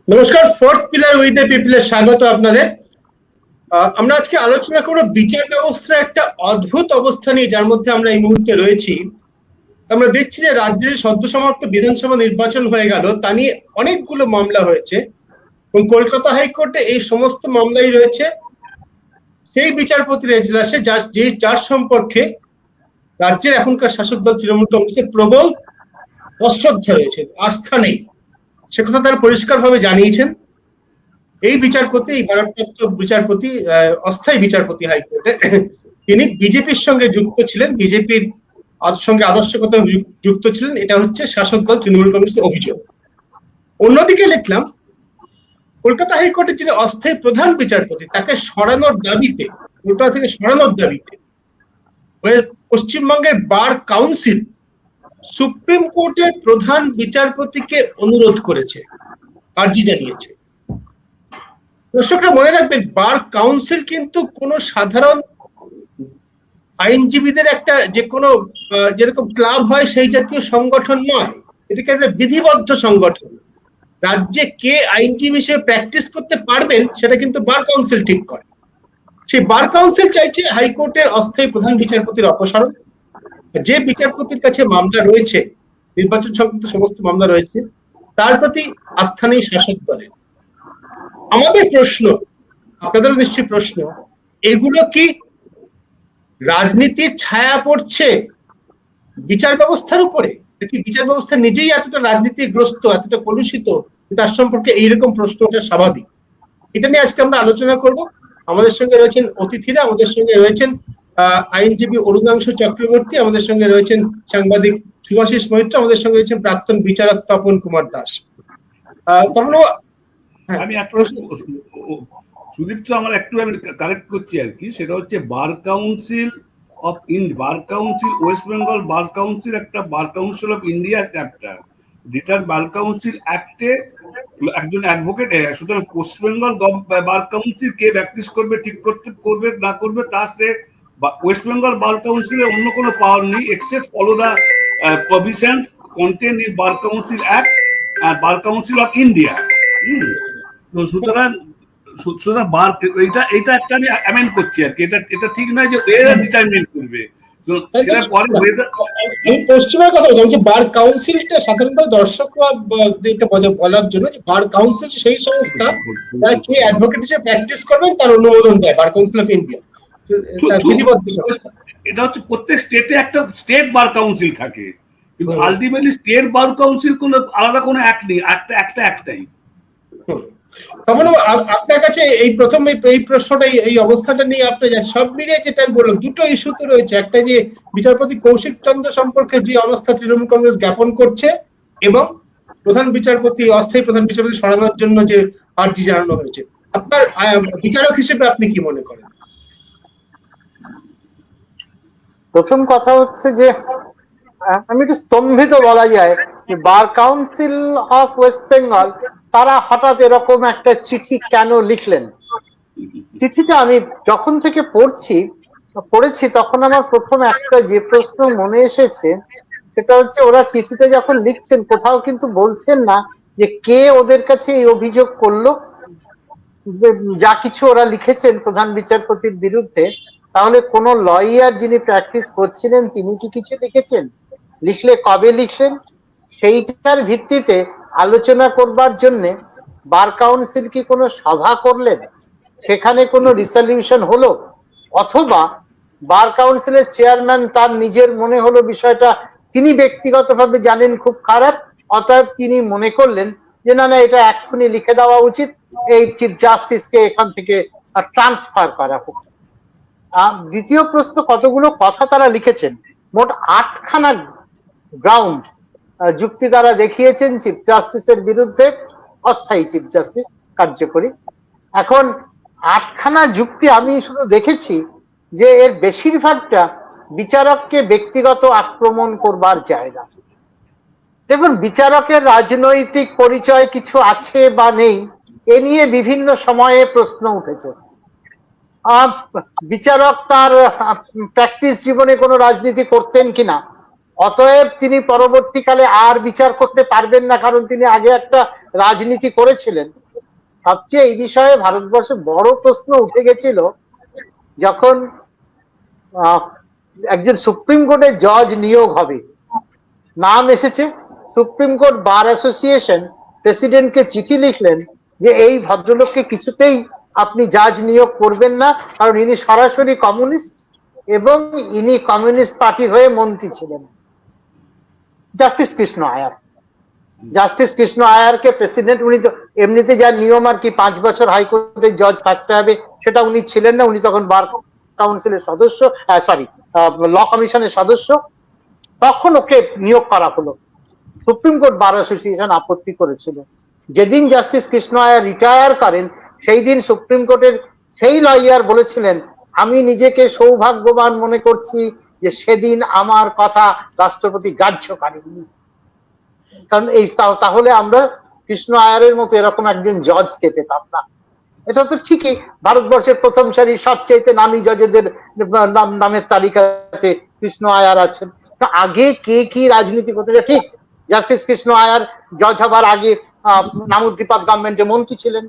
নমস্কার, fourth pillar with the পিপলে স্বাগত আপনাদের। আমরা আজকে আলোচনা করব বিচার ব্যবস্থার একটা অদ্ভুত অবস্থা নিয়ে, যার মধ্যে আমরা এই মুহূর্তে রয়েছি। আমরা দেখছি যে রাজ্যে সদ্য সমাপ্ত বিধানসভা নির্বাচন হয়ে গেল, তা নিয়ে অনেকগুলো মামলা হয়েছে এবং কলকাতা হাইকোর্টে এই সমস্ত মামলাই রয়েছে সেই বিচারপতির এজলাসে যার সম্পর্কে রাজ্যের এখনকার শাসক দল তৃণমূল কংগ্রেসের প্রবল অশ্রদ্ধা রয়েছে, আস্থা নেই, সে কথা তারা পরিষ্কার ভাবে জানিয়েছেন। এই বিচারপতি, এই ভারপ্রাপ্ত বিচারপতি, অস্থায়ী বিচারপতি হাইকোর্টে, তিনি বিজেপির সঙ্গে যুক্ত ছিলেন, বিজেপির সঙ্গে আদর্শগত যুক্ত ছিলেন, এটা হচ্ছে শাসক দল তৃণমূল কংগ্রেসের অভিযোগ। অন্যদিকে লিখলাম, কলকাতা হাইকোর্টের যিনি অস্থায়ী প্রধান বিচারপতি, তাকে সরানোর দাবিতে, কলকাতা থেকে সরানোর দাবিতে পশ্চিমবঙ্গের বার কাউন্সিল সুপ্রিম কোর্টের প্রধান বিচারপতিকে অনুরোধ করেছে, আর্জি জানিয়েছে। দর্শকরা মনে রাখবেন, বার কাউন্সিল কিন্তু কোনো সাধারণ আইনজীবীদের একটা যে কোনো যেরকম ক্লাব হয় সেই জাতীয় সংগঠন নয়, এটাকে একটা বিধিবদ্ধ সংগঠন। রাজ্যে কে আইনজীবী হিসেবে প্র্যাকটিস করতে পারবেন সেটা কিন্তু বার কাউন্সিল ঠিক করে। সেই বার কাউন্সিল চাইছে হাইকোর্টের অস্থায়ী প্রধান বিচারপতির অপসারণ। যে বিচারপতির কাছে মামলা রয়েছে, নির্বাচন সংক্রান্ত সমস্ত মামলা রয়েছে, তার প্রতি আস্থা নেই শাসক দলের। আমাদের প্রশ্ন, আপনাদেরও নিশ্চয়ই প্রশ্ন, এগুলো কি রাজনীতির ছায়া পড়ছে বিচার ব্যবস্থার উপরে? নাকি বিচার ব্যবস্থা নিজেই এতটা রাজনীতিগ্রস্ত, এতটা কলুষিত, তার সম্পর্কে এইরকম প্রশ্ন ওঠা স্বাভাবিক? এটা নিয়ে আজকে আমরা আলোচনা করব। আমাদের সঙ্গে রয়েছেন অতিথিরা, আমাদের সঙ্গে রয়েছেন আইনজীবী অরুণাংশু চক্রবর্তী, আমাদের সঙ্গে রয়েছেন সাংবাদিক শুভাশিস মৈত্র, আমাদের সঙ্গে রয়েছেন প্রাক্তন বিচারক তপন কুমার দাস। আমি সুদীপ্ত, আমার একটু আমি কারেক্ট করছি আর কি, সেটা হচ্ছে bar council of bar council West Bengal bar council একটা bar council of India chapter, return bar council অ্যাক্টে একজন অ্যাডভোকেট। সুতরাং ওয়েস্ট বেঙ্গল বার কাউন্সিল কে প্র্যাকটিস করবে, ঠিক করবে না করবে, তা সে ওয়েস্ট বেঙ্গল বার কাউন্সিলের অন্য কোনো পাওয়ার নেই except follow the provision content in bar council act আর বার কাউন্সিল অফ ইন্ডিয়া। সুতরাং বার এটা একটা আমি অ্যামেন্ড করছি আর কি, এটা ঠিক নয় যে এরা ডিটারমিনেট করবে। পশ্চিমের কথা বলছি, বার কাউন্সিলটা সাধারণত দর্শকরা এটা বলার জন্য যে বার কাউন্সিল সেই সংস্থা যারা কে অ্যাডভোকেট হিসেবে প্র্যাকটিস করবেন তার অনুমোদন দেয়, বার কাউন্সিল অফ ইন্ডিয়া বিধিবদ্ধ সংস্থা। এটা হচ্ছে প্রত্যেক স্টেটে একটা স্টেট বার কাউন্সিল থাকে, কিন্তু আলটিমেটলি স্টেট বার কাউন্সিল কোনো আলাদা কোনো অ্যাক্ট নেই, একটাই। আপনার কাছে এই প্রথম এই প্রশ্নটা, এই অবস্থাটা নিয়ে আপনি সব মিলিয়ে যেটা বললাম, দুটো ইস্যু তো রয়েছে। একটা যে বিচারপতি কৌশিক চন্দ্র সম্পর্কে যে অবস্থা তৃণমূল কংগ্রেস জ্ঞাপন করছে, এবং প্রধান বিচারপতি, অস্থায়ী প্রধান বিচারপতি সরানোর জন্য যে আর্জি জানানো হয়েছে। আপনার বিচারক হিসেবে আপনি কি মনে করেন? প্রথম কথা হচ্ছে যে আমি একটু স্তম্ভিত বলা যায় যে বার কাউন্সিল অফ ওয়েস্ট বেঙ্গল তারা হঠাৎ এরকম একটা চিঠি কেন লিখলেন। চিঠিটা আমি যখন থেকে পড়েছি তখন আমার প্রথম একটা যে প্রশ্ন মনে এসেছে সেটা হচ্ছে, ওরা চিঠিটা যখন লিখছেন কোথাও কিন্তু বলছেন না যে কে ওদের কাছে এই অভিযোগ করলো। যা কিছু ওরা লিখেছেন প্রধান বিচারপতির বিরুদ্ধে, তাহলে কোন লয়ার যিনি প্র্যাকটিস করছিলেন তিনি কি কিছু লিখেছেন? লিখলে কবে লিখলেন? সেইটার ভিত্তিতে আলোচনা করবার জন্য বার কাউন্সিল কি কোনো সভা করলেন? সেখানে কোনো রিসলিউশন হলো? অথবা বার কাউন্সিলের চেয়ারম্যান তার নিজের মনে হলো বিষয়টা তিনি ব্যক্তিগতভাবে জানেন খুব খারাপ, অতএব তিনি মনে করলেন যে না না, এটা এক্ষুনি লিখে দেওয়া উচিত, এই চিফ জাস্টিসকে এখান থেকে ট্রান্সফার করা হোক। দ্বিতীয় প্রশ্ন, কতগুলো কথা তারা লিখেছেন, মোট 8খানা গ্রাউন্ড যুক্তি তারা দেখিয়েছেন চিফ জাস্টিসের বিরুদ্ধে, অস্থায়ী চিফ জাস্টিস কার্যকরী। এখন 8খানা যুক্তি আমি শুধু দেখেছি যে এর বেশিরভাগটা বিচারককে ব্যক্তিগত আক্রমণ করবার জায়গা। দেখুন, বিচারকের রাজনৈতিক পরিচয় কিছু আছে বা নেই এ নিয়ে বিভিন্ন সময়ে প্রশ্ন উঠেছে। বিচারক তার প্র্যাকটিস জীবনে কোনো রাজনীতি করতেন কিনা অতএব তিনি পরবর্তীকালে আর বিচার করতে পারবেন না, কারণ তিনি আগে একটা রাজনীতি করেছিলেন। সবচেয়ে এই বিষয়ে ভারতবর্ষে বড় প্রশ্ন উঠে গেছিল যখন একজন সুপ্রিম কোর্টের জজ নিয়োগ হবে, নাম এসেছে, সুপ্রিম কোর্ট বার অ্যাসোসিয়েশন প্রেসিডেন্টকে চিঠি লিখলেন যে এই ভদ্রলোককে কিছুতেই আপনি জাজ নিয়োগ করবেন না, কারণ ইনি সরাসরি কমিউনিস্ট এবং ইনি কমিউনিস্ট পার্টির হয়ে মন্ত্রী ছিলেন। জাস্টিস কৃষ্ণ আয়ার, জাস্টিস কৃষ্ণ আয়ারকে প্রেসিডেন্ট, উনি তো এমনিতে যা নিয়ম আর কি 5 বছর হাইকোর্টের জজ থাকতে হবে, সেটা উনি ছিলেন না, উনি তখন বার কাউন্সিলের সদস্য, সরি ল কমিশনের সদস্য, তখন ওকে নিয়োগ করা হলো। সুপ্রিম কোর্ট বার অ্যাসোসিয়েশন আপত্তি করেছিল। যেদিন জাস্টিস কৃষ্ণ আয়ার রিটায়ার করেন সেই দিন সুপ্রিম কোর্টের সেই লয়ার বলেছিলেন, আমি নিজেকে সৌভাগ্যবান মনে করছি যে সেদিন আমার কথা রাষ্ট্রপতি গ্রাহ্য করেননি, কারণ এই তাহলে আমরা কৃষ্ণ আয়ারের মতো এরকম একজন জজকে পেতাম না। এটা তো ঠিকই, ভারতবর্ষের প্রথম সারির সবচেয়ে নামী জজেদের নামের তালিকাতে কৃষ্ণ আয়ার আছেন। আগে কে কি রাজনীতি করতে, ঠিক জাস্টিস কৃষ্ণ আয়ার জজ হবার আগে নামুদ্দিপাদ গভর্নমেন্টের মন্ত্রী ছিলেন,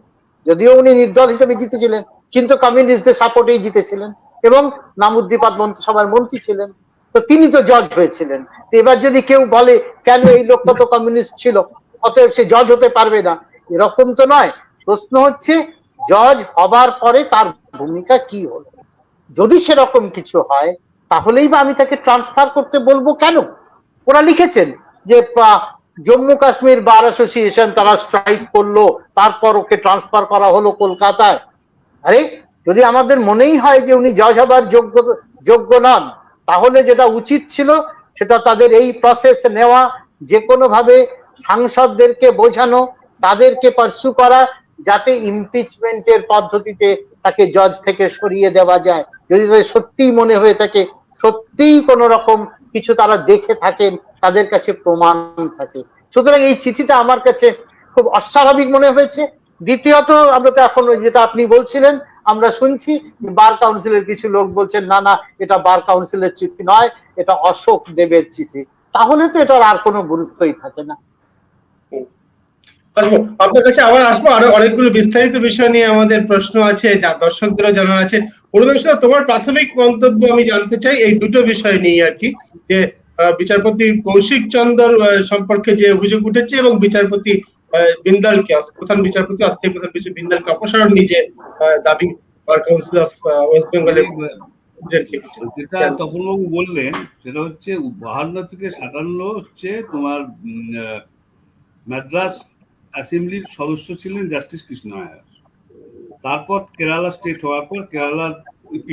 যদিও উনি নির্দল হিসেবে জিতেছিলেন, কিন্তু কমিউনিস্টদের সাপোর্টেই জিতেছিলেন এবং নামুদ্দিপাদ মন্ত্রিসভার মন্ত্রী ছিলেন, তো তিনি তো জজ হয়েছিলেন। এবার যদি কেউ বলে কেন এই লোকটা তো কমিউনিস্ট ছিল অতএব সে জজ হতে পারবে না, এরকম তো নয়। প্রশ্ন হচ্ছে জজ হবার পরে তার ভূমিকা কি হলো। যদি সেরকম কিছু হয় তাহলেই বা আমি তাকে ট্রান্সফার করতে বলবো কেন? ওরা লিখেছেন যে জম্মু কাশ্মীর বার অ্যাসোসিয়েশন তারা স্ট্রাইক করলো, তারপর ওকে ট্রান্সফার করা হলো কলকাতায়। আরে যদি আমাদের মনেই হয় যে উনি জজ হবার যোগ্য নন, তাহলে যেটা উচিত ছিল সেটা তাদের এই প্রসেস নেওয়া, যে কোনো ভাবে সাংসদদেরকে বোঝানো, তাদেরকে পার্সু করা, যাতে ইমপিচমেন্টের পদ্ধতিতে তাকে জজ থেকে সরিয়ে দেওয়া যায়, যদি তাদের সত্যিই মনে হয়ে থাকে, সত্যিই কোন রকম কিছু তারা দেখে থাকেন, তাদের কাছে প্রমাণ থাকে। সুতরাং এই চিঠিটা আমার কাছে খুব অস্বাভাবিক মনে হয়েছে। দ্বিতীয়ত, আমরা তো এখন যেটা আপনি বলছিলেন আমরা শুনছি, বার কাউন্সিলের কিছু লোক বলছেন না না এটা বার কাউন্সিলের চিঠি নয়, এটা অশোক দেবের চিঠি, তাহলে তো এটার আর কোনো গুরুত্বই থাকে না। আপনার কাছে আবার আসবো, আরো অনেকগুলো বিস্তারিত বিষয় নিয়ে আমাদের প্রশ্ন আছে, যা দর্শকদেরও জানা আছে। পরিবেশনা, তোমার প্রাথমিক মন্তব্য আমি জানতে চাই এই দুটো বিষয় নিয়ে আর কি, যে বিচারপতি কৌশিক চন্দর সম্পর্কে যে অভিযোগ উঠেছে এবং বিচারপতি বিন্দালকে, প্রধান বিচারপতি অস্থায়ী প্রধান বিচারপতি বিন্দালকে অপসারণ নিয়ে দাবি বার কাউন্সিল অফ ওয়েস্ট বেঙ্গলের যেটা তপনবাবু বললেন সেটা হচ্ছে 52 থেকে 57 হচ্ছে তোমার মাদ্রাস অ্যাসেম্বলির সদস্য ছিলেন জাস্টিস কৃষ্ণ আয়ার। তারপর কেরালা স্টেট হওয়ার পর কেরালার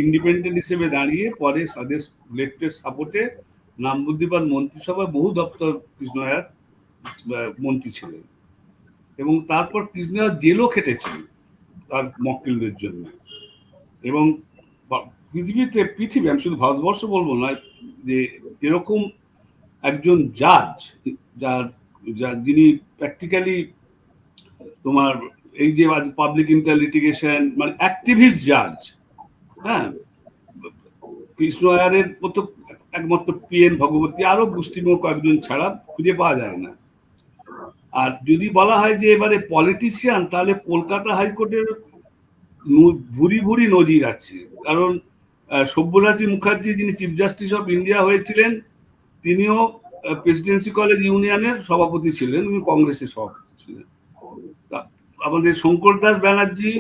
ইন্ডিপেন্ডেন্ট হিসেবে দাঁড়িয়ে পরে স্বদেশ লেফটের সাপোর্টে নামবুদ্ধিপাদ মন্ত্রিসভায় বহু দপ্তর কৃষ্ণ আয়ার মন্ত্রী ছিলেন, এবং তারপর কৃষ্ণ আয়ার জেলও খেটেছিলেন তার মক্কেলদের জন্য। এবং পৃথিবী আমি শুধু ভারতবর্ষ বলবো না, যে এরকম একজন জাজ যিনি প্র্যাকটিক্যালি তোমার এই যে পাবলিক ইন্টার লিটিগেশন মানে অ্যাক্টিভিস্ট জাজ, হ্যাঁ, কৃষ্ণ আয়ারের মতো একমাত্র পিএন ভগবতী, আরো গোষ্ঠীমূলক কয়েকজন ছাড়া খুঁজে পাওয়া যায় না। আর যদি বলা হয় যে এবারে পলিটিশিয়ান, তাহলে কলকাতা হাইকোর্টের ভুরি ভুরি নজির আছে। কারণ সব্যসাচী মুখার্জি যিনি চিফ জাস্টিস অফ ইন্ডিয়া হয়েছিলেন, তিনিও প্রেসিডেন্সি কলেজ ইউনিয়নের সভাপতি ছিলেন, উনি কংগ্রেসের সভাপতি ছিলেন। আমাদের শঙ্কর দাস ব্যানার্জি,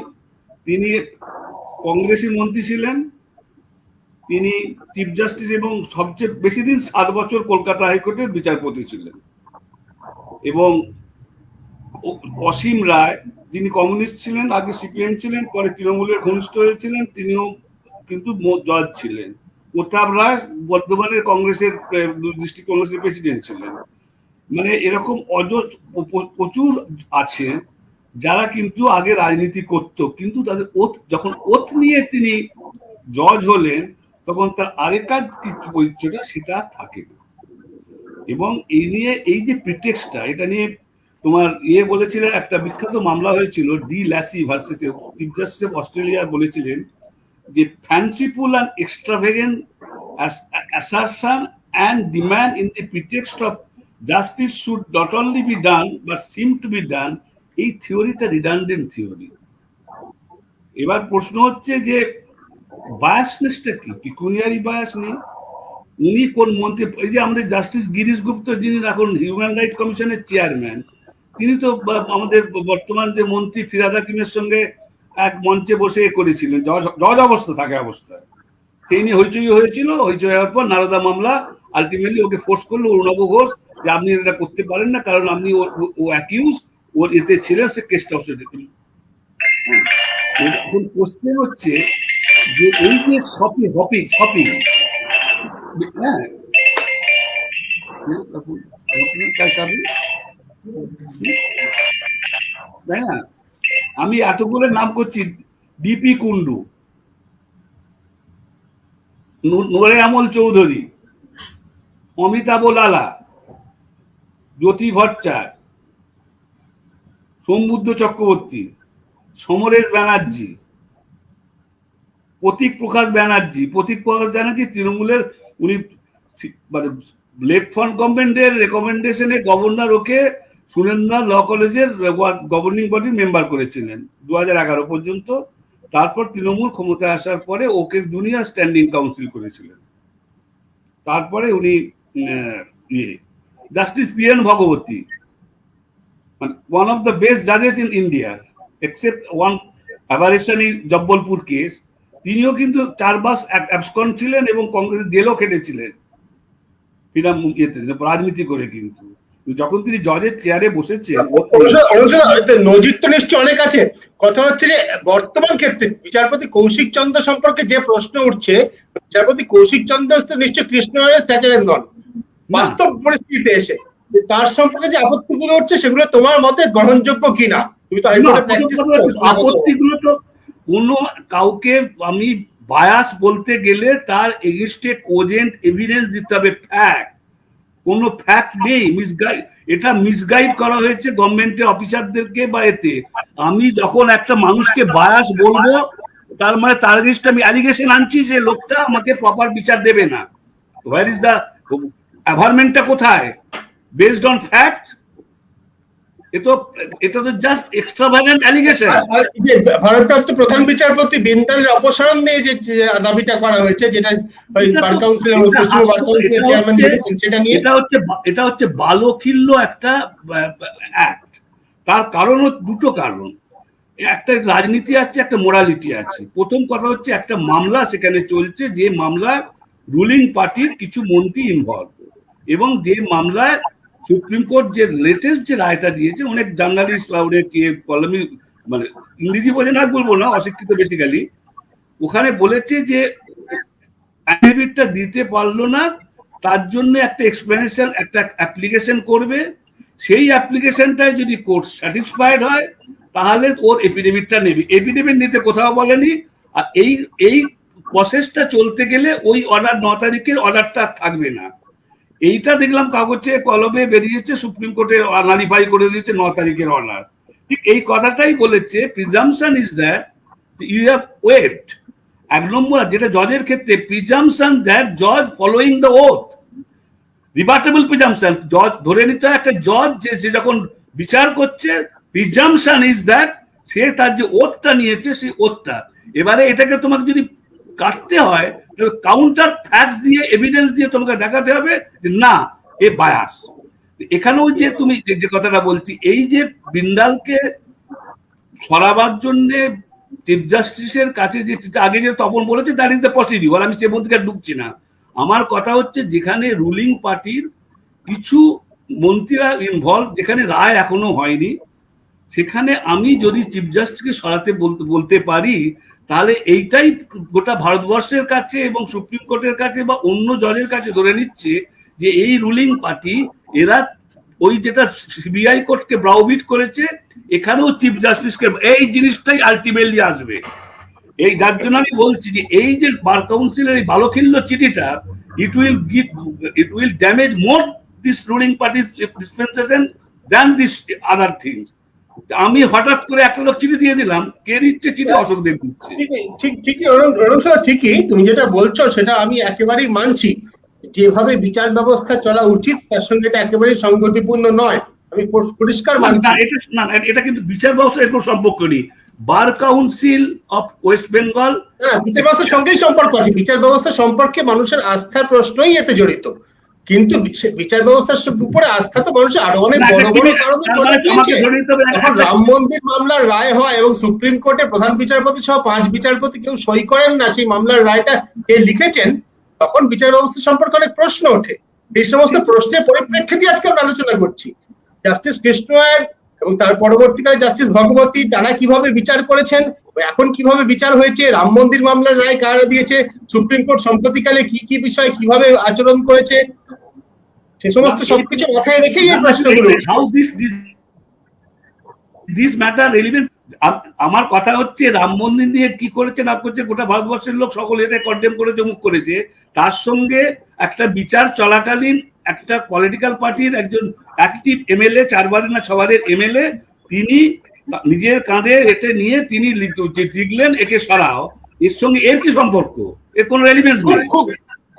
তিনি কংগ্রেসি মন্ত্রী ছিলেন, তিনি চিফ জাস্টিস এবং সবচেয়ে বেশি দিন 7 বছর কলকাতা হাইকোর্টের বিচারপতি ছিলেন। এবং অসীম রায়, যিনি কমিউনিস্ট ছিলেন, আগে সিপিএম ছিলেন, পরে তৃণমূলের ঘনিষ্ঠ হয়েছিলেন, তিনিও কিন্তু জজ ছিলেন। প্রতাপ রায় বর্ধমানের কংগ্রেসের ডিস্ট্রিক্ট কংগ্রেসের প্রেসিডেন্ট ছিলেন। মানে এরকম প্রচুর আছে যারা কিন্তু আগে রাজনীতি করত, কিন্তু তাদের যখন ওথ নিয়ে তিনি জজ হলেন তখন তার আগেকার পরিচয়টা সেটা থাকে। এবং এই নিয়ে এই যে প্রিটেক্সটা, এটা নিয়ে তোমার বলেছিলেন, একটা বিখ্যাত মামলা হয়েছিল De Lacy versus chief justice of Australia, বলেছিলেন যে fanciful and extravagant assertion and demand in the pretext of justice should not only be done but seem to be done, এই থিওরিটা রিডান্ডেন্ট থিওরি। এবার প্রশ্ন হচ্ছে যে বায়াসনেসটা কি, পিকুনিয়ারি বায়াস নেই। উনি কোন মন্ত্রী, এই যে আমাদের জাস্টিস গিরিশ গুপ্ত যিনি এখন হিউম্যান রাইট কমিশনের চেয়ারম্যান, তিনি তো আমাদের বর্তমান যে মন্ত্রী ফিরহাদ হাকিমের সঙ্গে এক মঞ্চে বসে করেছিলেন, জজ অবস্থা থাকে অবস্থায়, সেই নিয়ে হইচই হয়েছিল। হইচই হওয়ার পর নারদা মামলা, আলটিমেটলি ওকে ফোর্স করলো অর্ণব ঘোষ যে আপনি এটা করতে পারেন না, কারণ আপনি ও অ্যাকিউজ, ওর এতে ছিলেন, সে কেসটা অস্ট্রেলিয়া। এখন কোশ্চেন হচ্ছে যে এই যে শপিং, হ্যাঁ, তাই না? আমি এতগুলো নাম করছি, ডিপি কুন্ডু, নূরে আমল চৌধুরী, অমিতাভ লালা, জ্যোতি ভট্টাচার্য, সোমবুদ্ধ চক্রবর্তী, সমরেশ ব্যানার্জি, প্রতীক প্রকাশ ব্যানার্জি তৃণমূলের, উনি মানে লেফট ফ্রন্ট গভর্নমেন্টের রেকমেন্ডেশনে গভর্নর ওকে সুরেন্দ্রনাথ ল কলেজের গভর্নিং বডির মেম্বার করেছিলেন 2011 পর্যন্ত। তারপর তৃণমূল ক্ষমতায় আসার পরে ওকে জুনিয়র স্ট্যান্ডিং কাউন্সিল করেছিলেন। তারপরে উনি justice PN Bhagwati, one of the best judges in India, except one aberration in Jabalpur case, তিনিও কিন্তু 4 মাস অ্যাবসকন ছিলেন এবং কংগ্রেসের জেলও খেটেছিলেন রাজনীতি করে। কিন্তু যখন তিনি জজের চেয়ারে বসেছেন, নজির তো নিশ্চয় অনেক আছে। কথা হচ্ছে যে বর্তমান ক্ষেত্রে বিচারপতি কৌশিক চন্দ্র সম্পর্কে যে প্রশ্ন উঠছে, বিচারপতি কৌশিক চন্দ্র তো নিশ্চয় কৃষ্ণনগরের স্ট্যাচারের নন, বাস্তব পরিস্থিতিতে এসে তার সম্পর্কে যে আপত্তিগুলো উঠছে সেগুলো তোমার মতে গ্রহণযোগ্য কিনা? তুমি তো আপত্তিগুলো তো কোনো কাউকে আমি বায়াস বলতে গেলে তার এগেইনস্টে কোজেন্ট এভিডেন্স দিতে হবে, ফ্যাক্ট। কোনো ফ্যাক্ট নেই, এটা মিসগাইড করা হয়েছে গভর্নমেন্টের অফিসারদেরকে বা এতে। আমি যখন একটা মানুষকে বায়াস বলবো, তার মানে তার এগেইনস্টে আমি অ্যালিগেশন আনছি যে লোকটা আমাকে প্রপার বিচার দেবে না। হোয়ার ইজ দ্য অ্যাভারমেন্টটা কোথায়? Based on fact? এটা তো জাস্ট এক্সট্রাভাগেন্ট অ্যালিগেশন। ভারতপ্রাপ্ত প্রধান বিচারপতি বিন্দালের অপসারণ নিয়ে যে দাবিটা করা হয়েছে, যেটা বার কাউন্সিলের পশ্চিম বার কাউন্সিলের চেয়ারম্যান বলেছেন, সেটা নিয়ে এটা হচ্ছে বালখিল্য একটা অ্যাক্ট। তার কারণ দুটো কারণ, একটা রাজনীতি আছে, একটা মোরালিটি আছে। প্রথম কথা হচ্ছে একটা মামলা সেখানে চলছে, যে মামলায় রুলিং পার্টির কিছু মন্ত্রী ইনভলভ, এবং যে মামলায় সুপ্রিম কোর্ট যে লেটেস্ট যে রায়টা দিয়েছে, অনেক জার্নালিস্ট বা অনেক কলমি, মানে ইংরেজি বোঝে না বলবো না, অশিক্ষিত বেসিক্যালি, ওখানে বলেছে যে অ্যাফিডেভিটটা দিতে পারলো না, তার জন্য একটা এক্সপ্লেনেশন, একটা অ্যাপ্লিকেশন করবে। সেই অ্যাপ্লিকেশনটায় যদি কোর্ট স্যাটিসফাইড হয় তাহলে ওর এফিডেভিটটা নেবে। এফিডেভিট নিতে কোথাও বলেনি। আর এই প্রসেসটা চলতে গেলে ওই অর্ডার 9 তারিখের অর্ডারটা থাকবে না। এইটা দেখলাম কাগজে কলমে বেরিয়েছে, সুপ্রিম কোর্টে নালিফাই করে দিয়েছে 9 তারিখের অর্ডার। ঠিক এই কথাটাই বলেছে, presumption is that you have waived. 1 number যেটা জজের ক্ষেত্রে, প্রিজাম্পশন দ্যাট জজ following the oath, rebuttable presumption, জজ ধরে নিতে হয় একটা জজ যে যখন বিচার করছে, প্রিজাম্পশন ইজ দ্যাট সে তার যে ওথটা নিয়েছে সেই ওথটা। এবারে এটাকে তোমাকে যদি কাটতে হয়, কাউন্টার ফ্যাক্টস দিয়ে, এভিডেন্স দিয়ে তোমাকে দেখাতে হবে যে না, এ বায়াস। এখানেও যে তুমি যে কথাটা বলছি, এই যে বিন্দালকে সরাবার জন্য চিফ জাস্টিসের কাছে যে আগে যে তপন বলেছে, দ্যাট ইজ দ্য প্রসিডিউর, আমি সে মধ্যে ঢুকছি না। আমার কথা হচ্ছে যেখানে রুলিং পার্টির কিছু মন্ত্রীরা ইনভলভ, যেখানে রায় এখনো হয়নি, সেখানে আমি যদি চিফ জাস্টিসকে সরাতে বলতে পারি, তাহলে এইটাই গোটা ভারতবর্ষের কাছে এবং সুপ্রিম কোর্টের কাছে বা অন্য জজের কাছে ধরে নিচ্ছে যে এই রুলিং পার্টি, এরা ওই যেটা সিবিআই কোর্টকে ব্রাউবিট করেছে, এখানেও চিফ জাস্টিসকে এই জিনিসটাই আলটিমেটলি আসবে। এই যার জন্য আমি বলছি যে এই যে বার কাউন্সিলের এই বালখিল্য চিঠিটা, it will damage more this ruling parties dispensation than this other things. আমি হঠাৎ করে একটা লোক চিঠি দিয়ে দিলাম, কে দিচ্ছে চিঠি? অশোক দেব দিচ্ছে। ঠিকই, তুমি যেটা বলছো সেটা আমি একেবারেই মানছি, যেভাবে বিচার ব্যবস্থা চলা উচিত তার সঙ্গে এটা একেবারেই সংগতিপূর্ণ নয়, আমি পরিষ্কার মানছি। এটা কিন্তু বিচার ব্যবস্থা এর কোনো সম্পর্ক নেই। বার কাউন্সিল অফ ওয়েস্ট বেঙ্গল, হ্যাঁ, বিচার ব্যবস্থার সঙ্গেই সম্পর্ক আছে। বিচার ব্যবস্থা সম্পর্কে মানুষের আস্থার প্রশ্নই এতে জড়িত, কিন্তু বিচার ব্যবস্থার উপরে আস্থা তো মানুষের আরো অনেক বড় বড় কারণে চলে গিয়েছে। এখন রাম মন্দির মামলার রায় হয় এবং সুপ্রিম কোর্টে প্রধান বিচারপতি সহ 5 বিচারপতি কেউ সই করেন না সেই মামলার রায়টা কে লিখেছেন, তখন বিচার ব্যবস্থা সম্পর্কে অনেক প্রশ্ন ওঠে। এই সমস্ত প্রশ্নের পরিপ্রেক্ষিতে আজকে আমরা আলোচনা করছি। জাস্টিস কৃষ্ণয়ার এবং তার পরবর্তীকালে জাস্টিস ভগবতী তারা কিভাবে বিচার করেছেন, এখন কিভাবে বিচার হয়েছে, রাম মন্দির মামলার রায় কারা দিয়েছে, সুপ্রিম কোর্ট সম্প্রতিকালে কি কি বিষয় কিভাবে আচরণ করেছে, সে সমস্ত সবকিছু মাথায় রেখেই এই প্রশ্নগুলো। This matter relevant. আমার কথা হচ্ছে রাম মন্দির নিয়ে কি করেছে না করেছে গোটা ভারতবর্ষের লোক সকলে এটা কন্ডেম করেছে, মুখ করেছে। তার সঙ্গে একটা বিচার চলাকালীন একটা পলিটিক্যাল পার্টির একজন অ্যাক্টিভ এমএলএ, 4 বারের না 6 বারের এমএলএ, তিনি নিজের কাঁধে এটা নিয়ে তিনি লিখলেন একে সরাও। এর সঙ্গে এর কি সম্পর্ক? এর কোনো রেলিভেন্স নেই।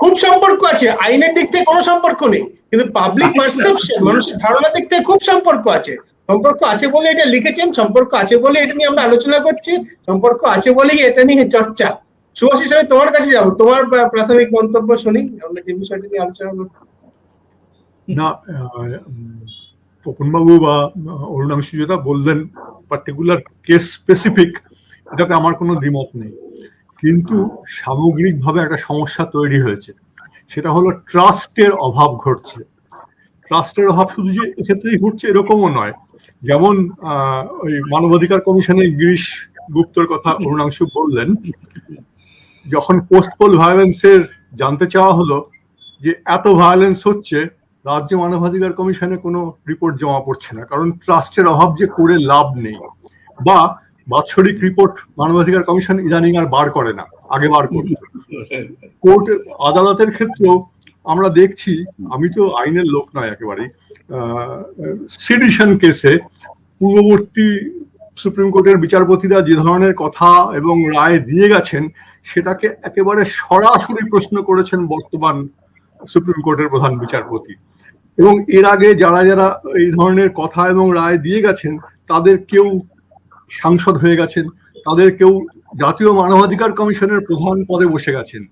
খুব সম্পর্ক আছে, আইনের দিক থেকে কোনো সম্পর্ক নেই, কিন্তু পাবলিক পারসেপশন, মানুষের ধারণা দিক থেকে খুব সম্পর্ক আছে। সম্পর্ক আছে বলে এটা লিখেছেন, সম্পর্ক আছে বলে এটা নিয়ে আমরা আলোচনা করছি, সম্পর্ক আছে বলেই এটা নিয়ে চর্চা। সুভাষিস, আমি তোমার কাছে যাবো, তোমার প্রাথমিক মন্তব্য শুনি আমরা যে বিষয়টা নিয়ে আলোচনা করবো। না, তপনবাবু বা অরুণাংশু যেটা বললেন পার্টিকুলার কেস স্পেসিফিক, এটাতে আমার কোনো দ্বিমত নেই, কিন্তু সামগ্রিকভাবে একটা সমস্যা তৈরি হয়েছে, সেটা হলো ট্রাস্টের অভাব ঘটছে। ট্রাস্টের অভাব শুধু যে এক্ষেত্রেই ঘটছে এরকমও নয়। যেমন ওই মানবাধিকার কমিশনের গিরিশ গুপ্তর কথা অরুণাংশু বললেন, যখন পোস্ট পোল ভায়োলেন্সের জানতে চাওয়া হলো যে এত ভায়োলেন্স হচ্ছে, রাজ্য মানবাধিকার কমিশনে কোনো রিপোর্ট জমা পড়ছে না, কারণ ট্রাস্টের অভাব যে করে লাভ নেই। বা বাৎসরিক রিপোর্ট মানবাধিকার কমিশন ইদানিং আর বার করে না, আগে বার করত। কোর্ট আদালতের ক্ষেত্রেও আমরা দেখছি, আমি তো আইনের লোক নয় একেবারেই, সিডিশন কেসে পূর্ববর্তী সুপ্রিম কোর্টের বিচারপতিরা যে ধরনের কথা এবং রায় দিয়ে গেছেন, সেটাকে একেবারে সরাসরি প্রশ্ন করেছেন বর্তমান সুপ্রিম কোর্টের প্রধান বিচারপতি। এবং এর আগে যারা যারা এই ধরনের কথা এবং রায় দিয়ে গেছেন, তাদের কেউ সাংসদ হয়ে গেছেন, তাদের কেউ জাতীয় মানবাধিকার কমিশনের প্রধান পদে বসে গেছেন।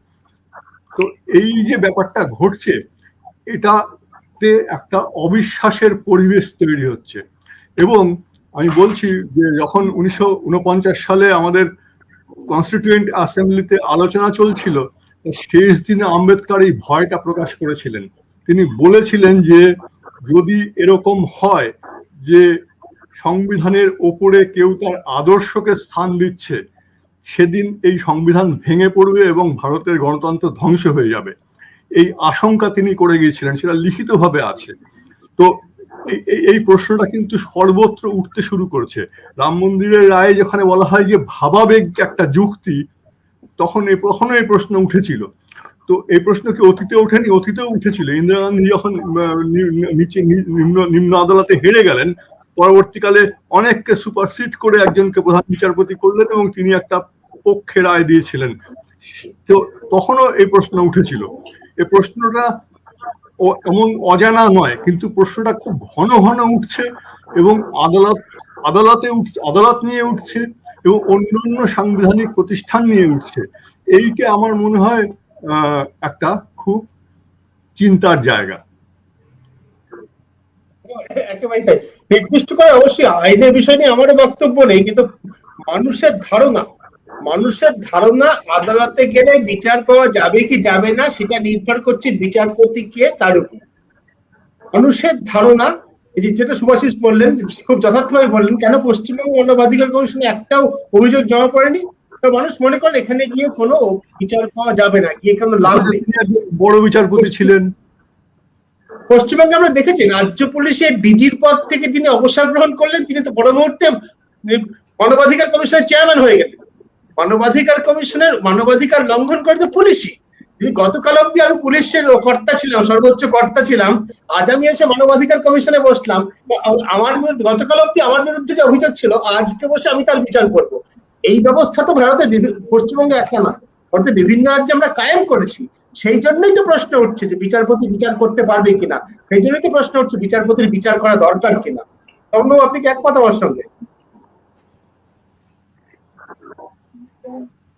তো এই যে ব্যাপারটা ঘটছে, এটাতে একটা অবিশ্বাসের পরিবেশ তৈরি হচ্ছে। এবং আমি বলছি যে যখন 1949 সালে আমাদের কনস্টিটিউয়েন্ট অ্যাসেম্বলিতে আলোচনা চলছিল, শেষ দিনে আম্বেদকর এই ভয়টা প্রকাশ করেছিলেন। তিনি বলেছিলেন যে যদি এরকম হয় যে সংবিধানের ওপরে কেউ তার আদর্শকে স্থান দিচ্ছে, সেদিন এই সংবিধান ভেঙে পড়বে এবং ভারতের গণতন্ত্র ধ্বংস হয়ে যাবে। এই আশঙ্কা তিনি করে গিয়েছিলেন, সেটা লিখিতভাবে আছে। তো এই প্রশ্নটা কিন্তু সর্বত্র উঠতে শুরু করছে। রাম মন্দিরের রায়ে যেখানে বলা হয় যে ভাবাবেগ একটা যুক্তি, তখন এই প্রশ্ন উঠেছিল। তো এই প্রশ্ন কি অতীতে ওঠেনি? অতীতেও উঠেছিল। ইন্দিরা গান্ধী যখন নিম্ন আদালতে হেরে গেলেন, পরবর্তীকালে অনেককে সুপারসিড করে একজনকে প্রধান বিচারপতি করলেন এবং তিনি একটা পক্ষে রায় দিয়েছিলেন। তো তখনও এই প্রশ্ন উঠেছিল। এই প্রশ্নটা এমন অজানা নয়, কিন্তু প্রশ্নটা খুব ঘন ঘন উঠছে এবং আদালত নিয়ে উঠছে এবং অন্যান্য সাংবিধানিক প্রতিষ্ঠান নিয়ে উঠছে। এইটা আমার মনে হয় একটা খুব চিন্তার জায়গা। একেবারেই তাই। নির্দিষ্ট করে অবশ্যই আইনের বিষয় নিয়ে আমারও বক্তব্য নেই, কিন্তু মানুষের ধারণা আদালতে গেলে বিচার পাওয়া যাবে কি যাবে না সেটা নির্ভর করছে বিচারপতি কে তার উপর। মানুষের ধারণা, যেটা সুভাষিস বললেন, খুব যথার্থভাবে বললেন, কেন পশ্চিমবঙ্গ মানবাধিকার কমিশনে একটাও অভিযোগ জমা পড়েনি? মানুষ মনে করেন এখানে গিয়ে কোনো বিচার পাওয়া যাবে না, গিয়ে কোনো লাভ নেই। বড় বিচারপতি ছিলেন পশ্চিমবঙ্গে, আমরা দেখেছি রাজ্য পুলিশের ডিজির পদ থেকে যিনি অবসর গ্রহণ করলেন, তিনি তো বড় মুহূর্তে মানবাধিকার কমিশনের চেয়ারম্যান হয়ে গেলেন। মানবাধিকার লঙ্ঘন করে তো পুলিশই। গতকাল অব্দি আমি পুলিশের কর্তা ছিলাম, সর্বোচ্চ কর্তা ছিলাম, আজ আমি এসে মানবাধিকার কমিশনে বসলাম, গতকাল অব্দি আমার বিরুদ্ধে যে অভিযোগ ছিল, আজকে বসে আমি তার বিচার করবো। এই ব্যবস্থা তো ভারতের পশ্চিমবঙ্গে একলা না, ভারতের বিভিন্ন রাজ্যে আমরা কায়েম করেছি। সেই জন্যই তো প্রশ্ন উঠছে যে বিচারপতি বিচার করতে পারবে কিনা, সেই জন্যই তো প্রশ্ন উঠছে বিচারপতির বিচার করা দরকার কিনা। তখন আপনি কি একমত আমার সঙ্গে?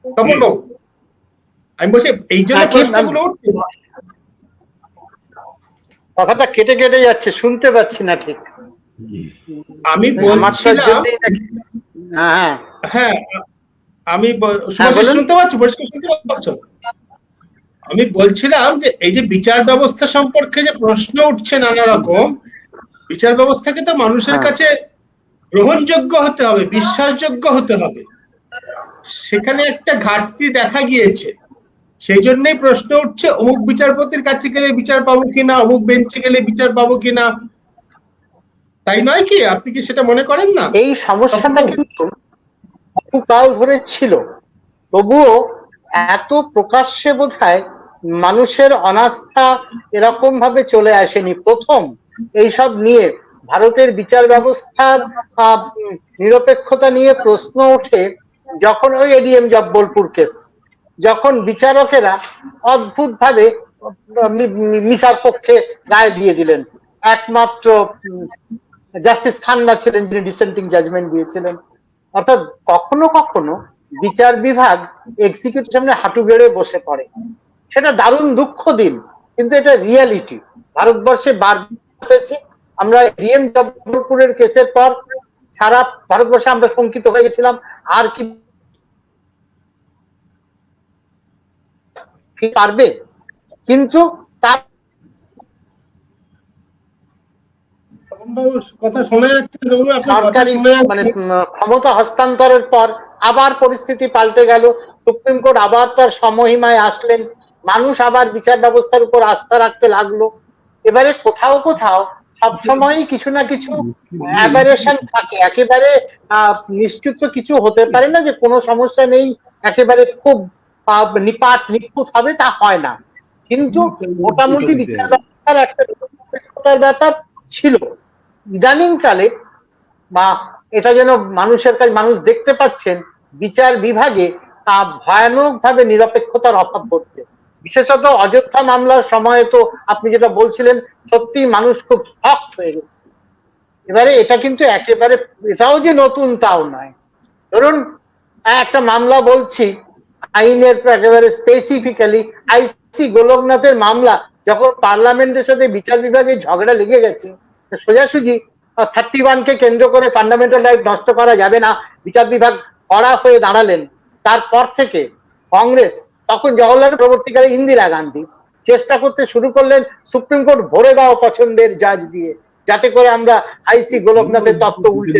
তখন আমি বলছি এই জন্য প্রশ্নগুলো উঠছে। কথাটা কেটে কেটে যাচ্ছে, শুনতে পাচ্ছি না ঠিক। আমি বলছিলাম, হ্যাঁ হ্যাঁ আমি শুনতে পাচ্ছি, পরিষ্কার শুনতে পাচ্ছ? আমি বলছিলাম যে এই যে বিচার ব্যবস্থা সম্পর্কে যে প্রশ্ন উঠছে নানা রকম, বিচার ব্যবস্থাকে তো মানুষের কাছে গ্রহণযোগ্য হতে হবে, বিশ্বাসযোগ্য হতে হবে। সেখানে একটা ঘাটতি দেখা গিয়েছে, সেই জন্যই প্রশ্ন উঠছে অমুক বিচারপতির কাছে গেলে বিচার পাবো কিনা, অমুক বেঞ্চে গেলে বিচার পাবো কিনা। তাই নয় কি? আপনি কি সেটা মনে করেন না? এই সমস্যাটা কিন্তু বহুকাল ধরে ছিল, তবুও এত প্রকাশ্যে বোধহয় মানুষের অনাস্থা এরকম ভাবে চলে আসেনি। প্রথম এইসব নিয়ে ভারতের বিচার ব্যবস্থার নিরপেক্ষতা নিয়ে প্রশ্ন ওঠে যখন ওই এডিএম জব্বলপুর কেস, যখন বিচারকেরা অদ্ভুত ভাবে মিসার পক্ষে রায় দিয়ে দিলেন। একমাত্র জাস্টিস খান্না ছিলেন যিনি ডিসেন্টিং জাজমেন্ট দিয়েছিলেন। অর্থাৎ কখনো কখনো বিচার বিভাগ এক্সিকিউটিভ সামনে হাঁটু গেড়ে বসে পড়ে। সেটা দারুণ দুঃখ দিন, কিন্তু এটা রিয়ালিটি। ভারতবর্ষে বার হয়েছে। আমরা ডিএম জব্বলপুরের কেসের পর সারা ভারতবর্ষে আমরা শঙ্কিত হয়ে গেছিলাম, আর কি পারবে? কিন্তু তার কথা শোনা যাচ্ছে, সরকারি মানে ক্ষমতা হস্তান্তরের পর আবার পরিস্থিতি পাল্টে গেল। সুপ্রিম কোর্ট আবার তার সমহিমায় আসলেন, মানুষ আবার বিচার ব্যবস্থার উপর আস্থা রাখতে লাগলো। এবারে কোথাও কোথাও সবসময় কিছু না কিছু অ্যাবারেশন থাকে, একেবারে নিশ্চিত কিছু হতে পারে না যে কোনো সমস্যা নেই, একেবারে খুব নিপাট নিখুঁত হবে, তা হয় না। কিন্তু মোটামুটি বিচার ব্যবস্থার একটা নিরপেক্ষতার ব্যাপার ছিল। ইদানিং কালে বা এটা যেন মানুষের কাছে, মানুষ দেখতে পাচ্ছেন বিচার বিভাগে ভয়ানক ভাবে নিরপেক্ষতার অভাব ঘটছে। বিশেষত অযোধ্যা মামলার সময় তো আপনি যেটা বলছিলেন, সত্যি মানুষ খুব শকড হয়ে গেছে। এবারে এটা কিন্তু একেবারে এটাও যে নতুন তাও নয়। ধরুন একটা মামলা বলছি আইনের একেবারে স্পেসিফিক্যালি আইসি গোলকনাথের মামলা, যখন পার্লামেন্টের সাথে বিচার বিভাগের ঝগড়া লেগে গেছে, সোজাসুজি 31 কে কেন্দ্র করে ফান্ডামেন্টাল রাইট নষ্ট করা যাবে না, বিচার বিভাগ কড়া হয়ে দাঁড়ালেন। তারপর থেকে কংগ্রেস, তখন জওহরলাল পরবর্তীকালে ইন্দিরা গান্ধী চেষ্টা করতে শুরু করলেন সুপ্রিম কোর্ট ভরে দাও পছন্দের জাজ দিয়ে, যাতে করে আমরা আইসি গোলকনাথের তত্ত্ব উল্টে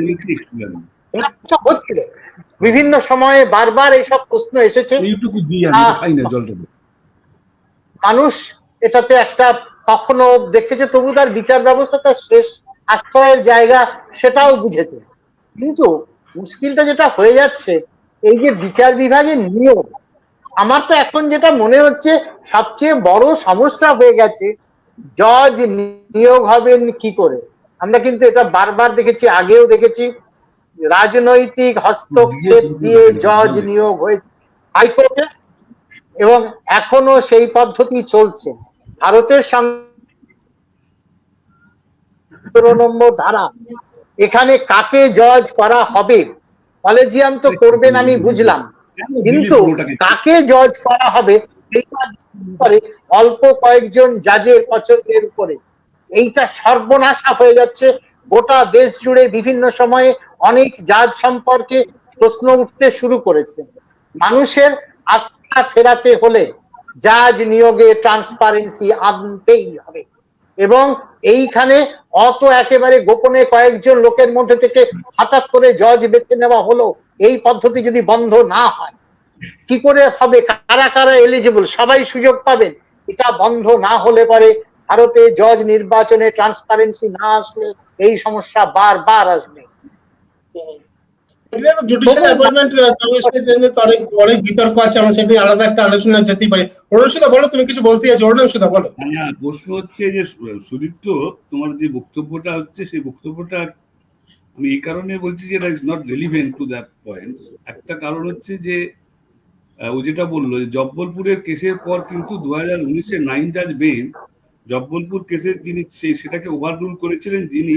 হচ্ছিল। বিভিন্ন সময়ে বারবার এইসব প্রশ্ন এসেছে। মানুষ এটাতে একটা কখনো দেখেছে, তবু তার বিচার ব্যবস্থা তার শেষ আশ্রয়ের জায়গা সেটাও বুঝেছে। কিন্তু মুশকিলটা যেটা হয়ে যাচ্ছে, এই যে বিচার বিভাগের নিয়োগ, আমার তো এখন যেটা মনে হচ্ছে সবচেয়ে বড় সমস্যা হয়ে গেছে, জজ নিয়োগ হবেন কি করে। আমরা কিন্তু এটা বারবার দেখেছি, আগেও দেখেছি, রাজনৈতিক হস্তক্ষেপ দিয়ে জজ নিয়োগ হয়েছে হাইকোর্টে, এবং এখনো সেই পদ্ধতি চলছে। ভারতের 17 নম্বর ধারা, এখানে কাকে জজ করা হবে, কলেজিয়াম তো করবেন আমি বুঝলাম, কিন্তু কাকে জজ করা হবে অল্প কয়েকজন জাজের পছন্দের উপরে। এইটা সর্বনাশা হয়ে যাচ্ছে। গোটা দেশ জুড়ে বিভিন্ন সময়ে অনেক জাজ সম্পর্কে প্রশ্ন উঠতে শুরু করেছে। মানুষের আস্থা ফেরাতে হলে জাজ নিয়োগে ট্রান্সপারেন্সি আনতেই হবে, এবং এইখানে অত একেবারে গোপনে কয়েকজন লোকের মধ্যে থেকে হঠাৎ করে জজ বেছে নেওয়া হলো, এই পদ্ধতি যদি বন্ধ না হয়, কি করে হবে? কারা কারা এলিজিবল, সবাই সুযোগ পাবেন। এটা বন্ধ না হলে পরে ভারতে জজ নির্বাচনে ট্রান্সপারেন্সি না আসলে এই সমস্যা বারবার আসবে। জুডিশিয়াল অ্যাপয়েন্টমেন্ট কমিশনের জন্য তো অনেক বিতর্ক আছে, আমরা সেটা আলাদা একটা আলোচনা যেতেই পারি। অরুণসুধা বলো, তুমি কিছু বলতে চাইছো? অরুণসুধা বলো। হ্যাঁ, প্রশ্ন হচ্ছে যে সুদীপ্ত, তোমার যে বক্তব্যটা হচ্ছে সেই বক্তব্যটা আমি এই কারণে বলছি যে is not relevant to that point. একটা কারণ হচ্ছে যে ও যেটা বললো যে জব্বলপুরের কেসের পর কিন্তু 2019-এ 9 জাজ বেঞ্চ জব্বলপুর কেসের যিনি সেটাকে ওভাররুল করেছিলেন, যিনি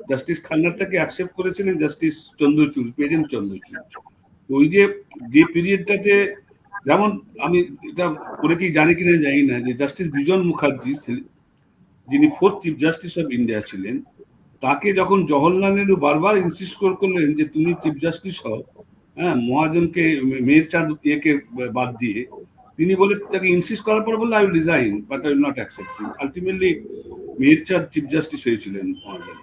জাস্টিস খান্নাটাকে অ্যাকসেপ্ট করেছিলেন জাস্টিস চন্দ্রচূড়, প্রেজেন্ট চন্দ্রচূড়। ওই যে পিরিয়ডটাতে, যেমন আমি এটা করে কি জানি কিনা জানি না, যে জাস্টিস বিজন মুখার্জি যিনি 4th chief justice of India ছিলেন, তাকে যখন জওহরলাল নেহরু বারবার ইনসিস্ট করলেন যে তুমি চিফ জাস্টিস হও, হ্যাঁ, মহাজনকে মেয়ের চাঁদ ইয়েকে বাদ দিয়ে, তিনি বলে তাকে ইনসিস্ট করার পর বললে I will resign but I will not accept him. Ultimately মেয়ের চাঁদ চিফ জাস্টিস হয়েছিলেন মহাজন।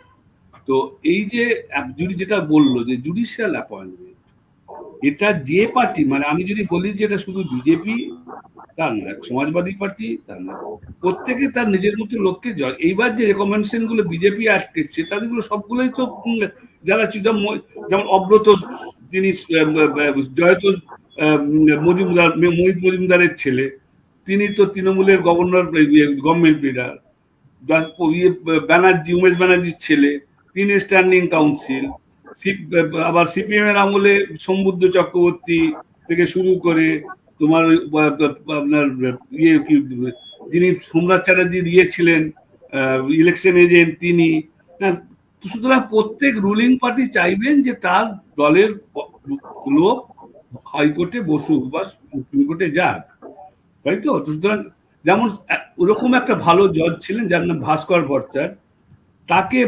তো এই যে যেটা বললো যে জুডিশিয়াল অ্যাপয়েন্টমেন্ট, এটা যে পার্টি, মানে আমি যদি বলি যে এটা শুধু বিজেপি তা নয়, সমাজবাদী পার্টি তা নয়, প্রত্যেকে তার নিজের মতো লোককে এইবার যে রেকমেন্ডেশন গুলো বিজেপি আটকেছে তাদেরগুলো সবগুলোই তো যারা যেমন অব্রত যিনি জয়ত মজুমদার, মোহিত মজুমদারের ছেলে, তিনি তো তৃণমূলের governor, government leader. Banerjee, Umesh ব্যানার্জির ছেলে, তিনি স্ট্যান্ডিং কাউন্সিল। আবার সিপিএম এর আমলে সমবুদ্ধ চক্রবর্তী থেকে শুরু করে তোমার আপনার ইয়ে যিনি সোমনাথ চ্যাটার্জি দিয়েছিলেন ইলেকশন এজেন্ট, তিনি। সুতরাং প্রত্যেক রুলিং পার্টি চাইবেন যে তার দলের লোক হাইকোর্টে বসুক বা সুপ্রিম কোর্টে যাক, তাই তো। সুতরাং যেমন ওরকম একটা ভালো জজ ছিলেন যার নাম ভাস্কর ভট্টাচার্য, তাকে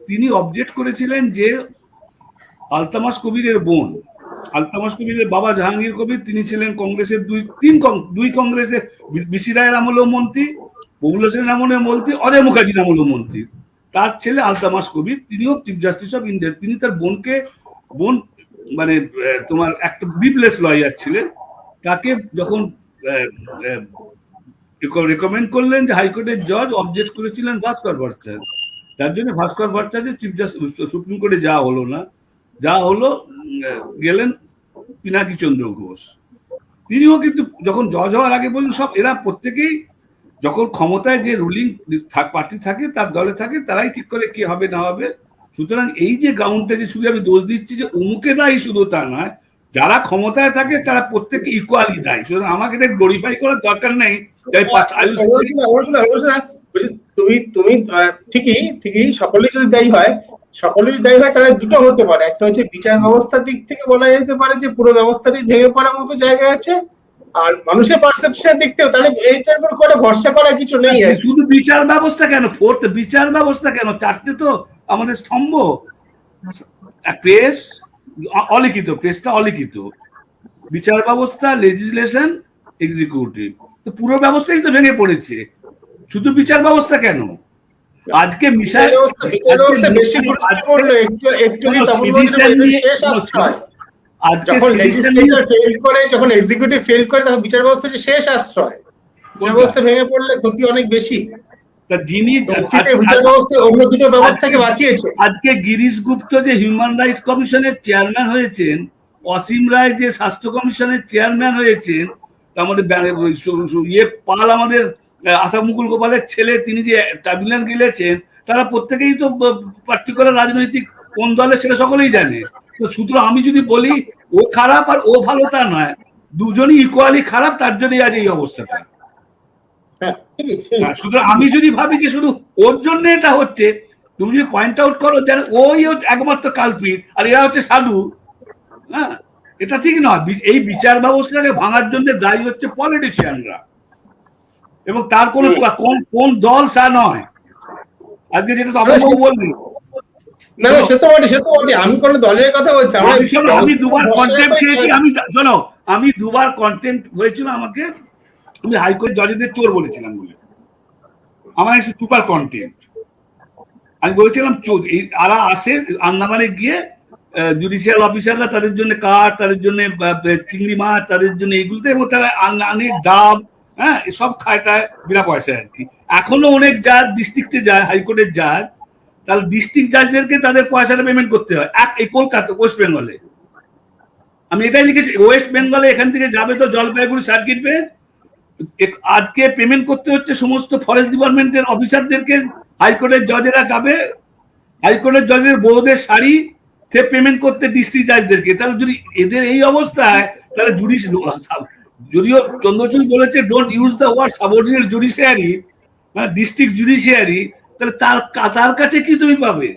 তিনি অবজেক্ট করেছিলেন যে আলতামাস কবিরের বোন, আলতামাস কবিরের বাবা জাহাঙ্গীর কবির, তিনি ছিলেন কংগ্রেসের দুই কংগ্রেসের, বিসি রায়ের আমলেও মন্ত্রী, ববুল হোসেনের আমলেও মন্ত্রী, অজয় মুখার্জির আমলেও মন্ত্রী। তার ছেলে আলতামাস কবির, তিনিও চিফ জাস্টিস অফ ইন্ডিয়া। তিনি তার বোন মানে তোমার একটা বিপলেস লয়ার ছিলেন, তাকে যখন রেকমেন্ড করলেন যে হাইকোর্টের জজ, অবজেক্ট করেছিলেন ভাস্কর ভট্টাচার্য। তার জন্য ভাস্কর ভট্টাচার্য চিফ জাস্টিস সুপ্রিম কোর্টে যাওয়া হলো না, যা হলো গেলেন পিনাকি চন্দ্র ঘোষ। তিনিও কিন্তু যখন জজ হওয়ার আগে বললেন সব এরা প্রত্যেকেই যখন ক্ষমতায় যে রুলিং পার্টি থাকে, তার দলে থাকে, তারাই ঠিক করে কি হবে না হবে। সুতরাং এই যে গ্রাউন্ডটা, যে শুধু আমি দোষ দিচ্ছি যে অমুকে দায়ী, শুধু তা নয়, যারা ক্ষমতায় থাকে তারা প্রত্যেকে ইকুয়ালি দায়ী। সুতরাং আমাকে এটা গ্লোরিফাই করার দরকার নেই। তুমি ঠিকই সকলেই যদি দায়ী হয়, তাহলে দুটো হতে পারে। একটা হচ্ছে বিচার ব্যবস্থার দিক থেকে বলা যেতে পারে যে পুরো ব্যবস্থাটি ভেঙে পড়ার মতো জায়গা আছে, আর মানুষের পারসেপশনের দিক থেকে তাহলে এইটার উপর করে ভরসা করা কিছু নেই। শুধু বিচার ব্যবস্থা কেন, বিচার ব্যবস্থা কেন, চারটে তো আমাদের স্তম্ভ। প্রেস অলিখিত, প্রেসটা অলিখিত, বিচার ব্যবস্থা, লেজিসলেশন, এক্সিকিউটিভ, তো পুরো ব্যবস্থাই তো ভেঙে পড়েছে। শুধু বিচার ব্যবস্থা কেন, আজকে যখন এক্সিকিউটিভ ফেল করে তখন বিচার ব্যবস্থা শেষ আশ্রয়। বিচার ব্যবস্থা ভেঙে পড়লে ক্ষতি অনেক বেশি। যিনি বিচার ব্যবস্থা অন্য দুটো ব্যবস্থাকে বাঁচিয়েছে। আজকে গিরিশ গুপ্ত যে হিউম্যান রাইটস কমিশনের চেয়ারম্যান হয়েছেন, অসীম রায় যে স্বাস্থ্য কমিশনের চেয়ারম্যান হয়েছেন, আমাদের পাল, আমাদের আশা মুকুল গোপালের ছেলে, তিনি যে ট্রাইব্যুনাল গিলেছেন, তারা প্রত্যেকেই তো পার্টিকুলার রাজনৈতিক কোন দলে সেটা সকলেই জানে। তো সুতরাং আমি যদি বলি ও খারাপ আর ও ভালো, তা নয়, দুজনই ইকুয়ালি খারাপ, তার জন্যই আজ এই অবস্থাটা। সুতরাং আমি যদি ভাবি যে শুধু ওর জন্য এটা হচ্ছে, তুমি যদি পয়েন্ট আউট করো যেন ওই একমাত্র কালপিট আর এরা হচ্ছে সাধু, হ্যাঁ, এটা ঠিক নয়। এই বিচার ব্যবস্থাকে ভাঙার জন্য দায়ী হচ্ছে পলিটিশিয়ানরা, এবং তার কোন দল তা নয়। আজকে যেটা তো বলবি না, সে তো বটে, আমি কোন দলের কথা বলছি। আমি দুবার কন্টেম্প খেয়েছি, আমি দুবার কন্টেম্প হয়েছিল আমাকে, আমি হাইকোর্ট জজেদের চোর বলেছিলাম বলে আমার এসে দুবার কন্টেম্প। আমি বলেছিলাম চোর, এরা আসে আন্দামানে গিয়ে জুডিশিয়াল অফিসাররা, তাদের জন্য কাঠ, তাদের জন্য চিংড়ি মাছ, তাদের জন্য এইগুলোতে, এবং তারা অনেক ডাব, হ্যাঁ, এসব খায়টায় বিনা পয়সায় আর কি। এখনো অনেক জাজ ডিস্ট্রিক্টে যায়, হাইকোর্টের জাজ, তাহলে ডিস্ট্রিক্ট জাজদেরকে তাদের পয়সাটা পেমেন্ট করতে হয়। এই কলকাতা, ওয়েস্ট বেঙ্গলে আমি এটাই লিখেছি, ওয়েস্ট বেঙ্গলে এখান থেকে যাবে তো জলপাইগুড়ি সার্কিট বেঞ্চ, আজকে পেমেন্ট করতে হচ্ছে সমস্ত ফরেস্ট ডিপার্টমেন্টের অফিসারদেরকে। হাইকোর্টের জজেরা যাবে, হাইকোর্টের জজের বউদের শাড়ি সে পেমেন্ট করতে ডিস্ট্রিক্ট জাজদেরকে। তাহলে যদি এদের এই অবস্থায়, তাহলে যদিও চন্দ্রচূড় বলেছে don't use the word subordinate judiciary, মানে ডিস্ট্রিক্ট জুডিশিয়ারি, তাহলে তার কাছে কি তুমি পাবে?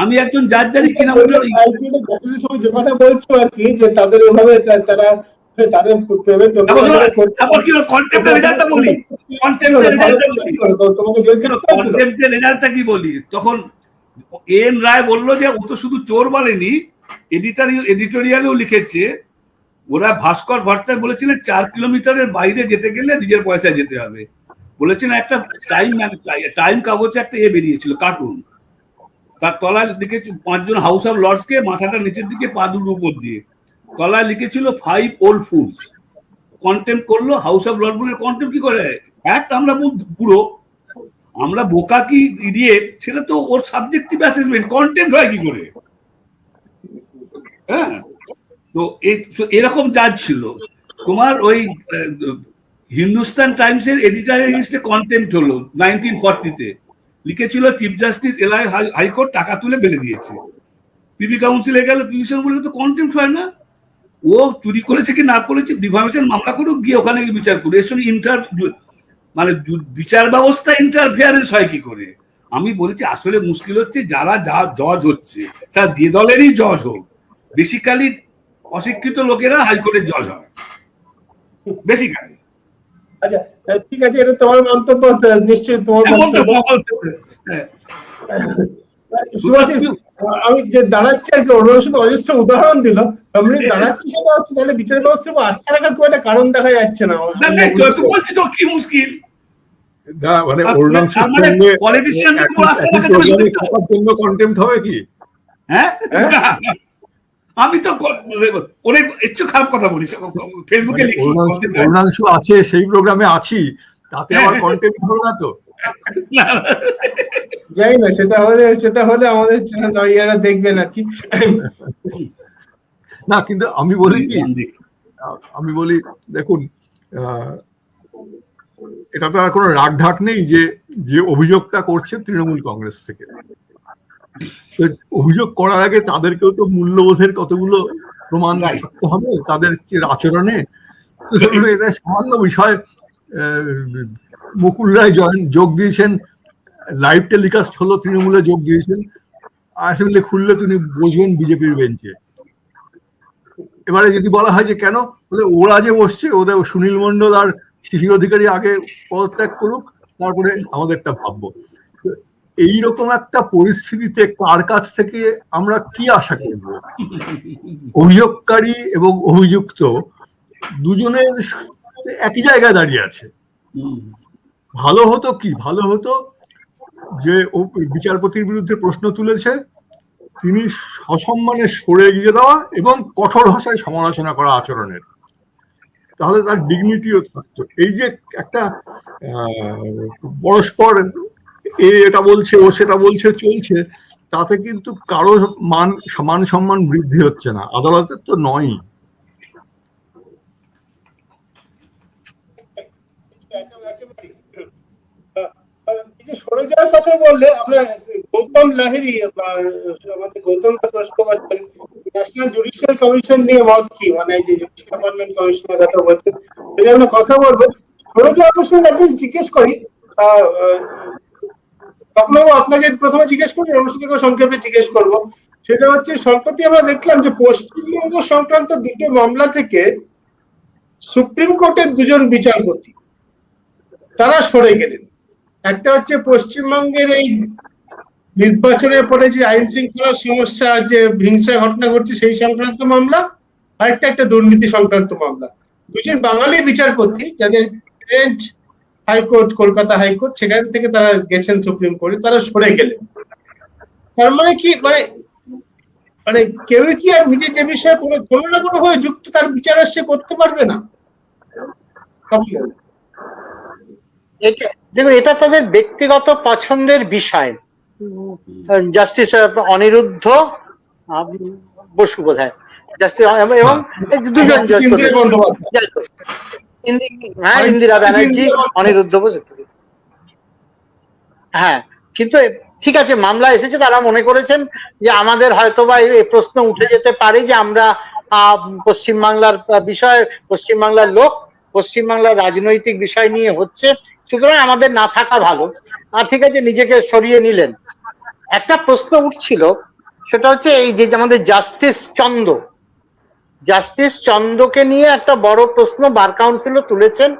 আমি একজন জাজ জানি কিনা যে কথা বলছো আর কি, যে তাদের ওইভাবে তারা তাদের পেমেন্ট তারপর কি কন্টেম্পটের রেজাল্টটা বলি, কন্টেম্পটের রেজাল্টটা কি বলি, তখন এন রায় বললো যে ও তো শুধু চোর বলেনি, এডিটোরিয়ালেও লিখেছে, ওরা ভাস্কর ভট্টাচার্য বলেছিলেন 4 কিলোমিটারের বাইরে যেতে গেলে নিজের পয়সায় যেতে হবে। বলেছেন একটা টাইম কাগজে একটা বেরিয়েছিল কার্টুন, তার তলায় লিখেছে 5 জন হাউস অফ লর্ডস কে মাথাটা নিচের দিকে পা দুটোর উপর দিয়ে, তলায় লিখেছিল 5 ওল্ড ফুলস। কন্টেম্প করলো হাউস অফ লর্ড বলে, কন্টেম্প কি করে? আমরা বুড়ো, আমরা বোকা কি ইডিয়েট, সেটা তো ওর সাবজেক্টিভ অ্যাসেসমেন্ট, কন্টেম্প হয় কি করে? হ্যাঁ, তো এরকম জাজ ছিল। তোমার ওই হিন্দুস্তান টাইমসের এডিটর এগেইনস্টে কন্টেম্পট হলো 1940-তে, লিখেছিল চিফ জাস্টিস এলআই হাইকোর্ট টাকা তুলে বেড়ে দিয়েছে। পিবি কাউন্সিলে গেল, পিবিশন বললে তো কন্টেম্পট হয় না, ও চুরি করেছে কি না করেছে ডিফামেশন মামলা করুক, গিয়ে ওখানে বিচার করুক, এর সঙ্গে মানে বিচার ব্যবস্থা ইন্টারফিয়ারেন্স হয় কি করে? আমি বলছি আসলে মুশকিল হচ্ছে যারা জজ হচ্ছে তারা যে দলেরই জজ হোক, বেসিক্যালি অশিক্ষিত লোকেরা হাইকোর্টের জজ হয় বেসিক্যালি। আচ্ছা ঠিক আছে, এটা তোমার মন্তব্য, নিশ্চয়ই তোমার মন্তব্য। আমি যে দাঁড়াচ্ছি আর কি, অন্য শুধু অজস্র উদাহরণ দিল, আমি দাঁড়াচ্ছি সেটা হচ্ছে তাহলে বিচার ব্যবস্থার উপর আস্থা রাখার খুব একটা কারণ দেখা যাচ্ছে না। বলছি তো কি মুশকিল, মানে পলিটিশিয়ানদের উপর আস্থা রাখার জন্য কন্টেম্পট হবে কি? হ্যাঁ, আমি তো অনেক একটু খারাপ কথা বলি ফেসবুকে, অরুণাংশু আছে সেই প্রোগ্রামে আছি, তাতে আমার কন্টেম্পট হবে না তো? যাই না, সেটা হলে আমাদের চ্যানেল দেখবে না কি না। কিন্তু আমি বলি দেখুন, এটা তো আর কোনো রাগ ঢাক নেই যে অভিযোগটা করছে তৃণমূল কংগ্রেস থেকে। অভিযোগ করার আগে তাদেরকেও তো মূল্যবোধের কতগুলো প্রমাণ থাকতে হবে তাদের আচরণে। এটা সামান্য বিষয়, মুকুল রায় যোগ দিয়েছেন, লাইভ টেলিকাস্ট হলো, তৃণমূলে যোগ দিয়েছেন, আসলে খুললে তিনি বসবেন বিজেপির বেঞ্চে। এবারে যদি বলা হয় যে কেন, বলে ওরা যে বসছে, ওদের সুনীল মণ্ডল আর শিশির অধিকারী আগে পদত্যাগ করুক, তারপরে আমাদেরটা ভাববো। এইরকম একটা পরিস্থিতিতে কার কাছ থেকে আমরা কি আশা করব? অভিযোগকারী এবং অভিযুক্ত দুজনের একই জায়গায় দাঁড়িয়ে আছে। ভালো হতো যে বিচারপতির বিরুদ্ধে প্রশ্ন তুলেছে তিনি সসম্মানে সরে গিয়ে দেওয়া এবং কঠোর ভাষায় সমালোচনা করা আচরণের, তাহলে তার ডিগনিটিও থাকতো। এই যে একটা পরস্পর এটা বলছে ও সেটা বলছে চলছে, তাতে কিন্তু কারো মান সম্মান বৃদ্ধি হচ্ছে না, আদালতের তো নয়। সরে যাওয়ার কথা বললে আমরা গৌতম লাহিড়ী বা আমাদের গৌতম ন্যাশনাল জুডিশিয়াল কমিশন নিয়ে মত কি, মানে এই যে ডিপার্টমেন্ট কমিশনের কথা বলছে, যদি আমরা কথা বলবো সরে যাওয়ার প্রশ্ন একটা জিজ্ঞেস করি, তখনও আপনাকে প্রথমে জিজ্ঞেস করি, অনুষ্ঠিত সংক্ষেপে জিজ্ঞেস করবো। সেটা হচ্ছে সম্প্রতি আমরা দেখলাম যে পশ্চিমবঙ্গ সংক্রান্ত দুটো মামলা থেকে সুপ্রিম কোর্টের দুজন বিচারপতি তারা সরে গেলেন। একটা হচ্ছে পশ্চিমবঙ্গের এই নির্বাচনের পরে যে আইন শৃঙ্খলার সমস্যা, যে হিংসা ঘটনা ঘটছে সেই সংক্রান্ত মামলা, আরেকটা একটা দুর্নীতি সংক্রান্ত মামলা। দুজন বাঙালি বিচারপতি যাদের বেঞ্চ হাইকোর্ট, কলকাতা হাইকোর্ট, সেখান থেকে তারা গেছেন সুপ্রিম কোর্টে, তারা সরে গেলেন। তার মানে কি, মানে কেউই কি আর নিজে যে বিষয়ে কোনো না কোনো ভাবে যুক্ত তার বিচার সে করতে পারবে না? দেখুন, এটা তাদের ব্যক্তিগত পছন্দের বিষয়। জাস্টিস অনিরুদ্ধ বসু বোধহয় জাস্টিস, এবং দুজন ইন্দিরা ব্যানার্জি, অনিরুদ্ধ বসু। হ্যাঁ, কিন্তু ঠিক আছে, মামলা এসেছে, তারা মনে করেছেন যে আমাদের হয়তোবা এই প্রশ্ন উঠে যেতে পারে যে আমরা পশ্চিমবাংলার বিষয়, পশ্চিমবাংলার লোক, পশ্চিমবাংলার রাজনৈতিক বিষয় নিয়ে হচ্ছে, সুতরাং আমাদের না থাকা ভালো। ঠিক আছে, নিজেকে সরিয়ে নিলেন। একটা প্রশ্ন উঠছিল, সেটা হচ্ছে এই যে আমাদের জাস্টিস চন্দ্রকে নিয়ে একটা বড় প্রশ্ন বার কাউন্সিলও তুলেছেন,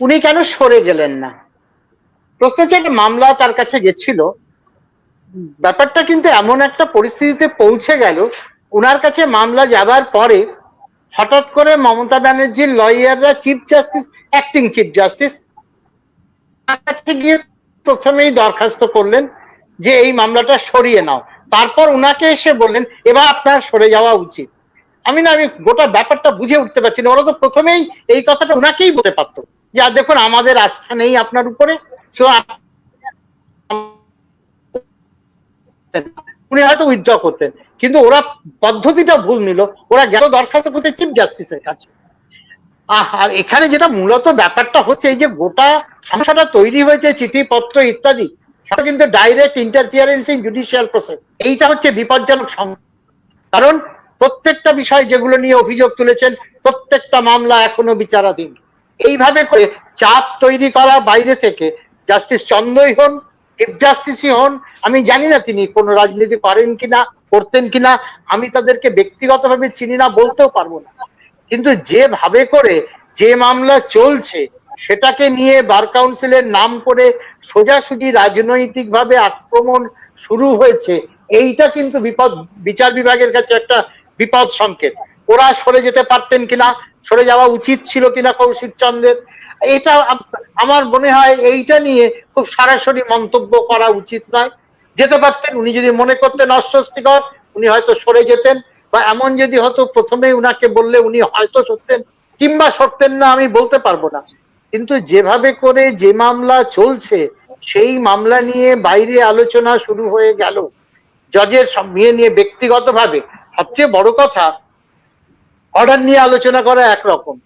উনি কেন সরে গেলেন না। প্রশ্ন হচ্ছে একটা মামলা তার কাছে গেছিল, ব্যাপারটা কিন্তু এমন একটা পরিস্থিতিতে পৌঁছে গেল, উনার কাছে মামলা যাবার পরে হঠাৎ করে মমতা ব্যানার্জির লয়াররা chief justice, acting chief justice তার কাছে গিয়ে প্রথমেই দরখাস্ত করলেন যে এই মামলাটা সরিয়ে নাও। তারপর উনাকে এসে বললেন এবার আপনার সরে যাওয়া উচিত। আমি গোটা ব্যাপারটা বুঝে উঠতে পারছি না। ওরা তো প্রথমেই এই কথাটা উনাকেই বলতে পারতো যে আর দেখুন আমাদের আস্থা নেই আপনার উপরে, উনি হয়তো উইথড্র করতেন, কিন্তু ওরা পদ্ধতিটা ভুল নিল, ওরা গেল দরখাস্ত করতে চিফ জাস্টিসের কাছে। আর এখানে যেটা মূলত ব্যাপারটা হচ্ছে, এই যে গোটা সমস্যাটা তৈরি হয়েছে চিঠিপত্র ইত্যাদি, সেটা কিন্তু direct interference in judicial process. এইটা হচ্ছে বিপজ্জনক সংখ্যা, কারণ প্রত্যেকটা বিষয় যেগুলো নিয়ে অভিযোগ তুলেছেন প্রত্যেকটা মামলা এখনো বিচারাধীন। এইভাবে করে চাপ তৈরি করা বাইরে থেকে, জাস্টিস চন্দ্রই হন, চিফ জাস্টিসই হন, আমি জানি না তিনি কোনো রাজনীতি করেন কিনা, করতেন কিনা, আমি তাদেরকে ব্যক্তিগতভাবে চিনি না, বলতেও পারবো না, কিন্তু যেভাবে করে যে মামলা চলছে সেটাকে নিয়ে বার কাউন্সিলের নাম করে সোজাসুজি রাজনৈতিক ভাবে আক্রমণ শুরু হয়েছে, এইটা কিন্তু বিচার বিভাগের কাছে একটা বিপদ সংকেত। ওরা সরে যেতে পারতেন কিনা, সরে যাওয়া উচিত ছিল কিনা কৌশিক চন্দ্রের, এটা আমার মনে হয় এইটা নিয়ে খুব সরাসরি মন্তব্য করা উচিত নয়। যেতে পারতেন, উনি যদি মনে করতেন অস্বস্তিকর উনি হয়তো সরে যেতেন, বা এমন যদি হতো প্রথমে উনাকে বললে উনি হয়তো সরতেন কিংবা সরতেন না, আমি বলতে পারবো না। কিন্তু যেভাবে করে যে মামলা চলছে সেই মামলা নিয়ে বাইরে আলোচনা শুরু হয়ে গেল, জজের নিয়ে ব্যক্তিগতভাবে, সবচেয়ে বড় কথা অর্ডার নিয়ে আলোচনা করা একরকম,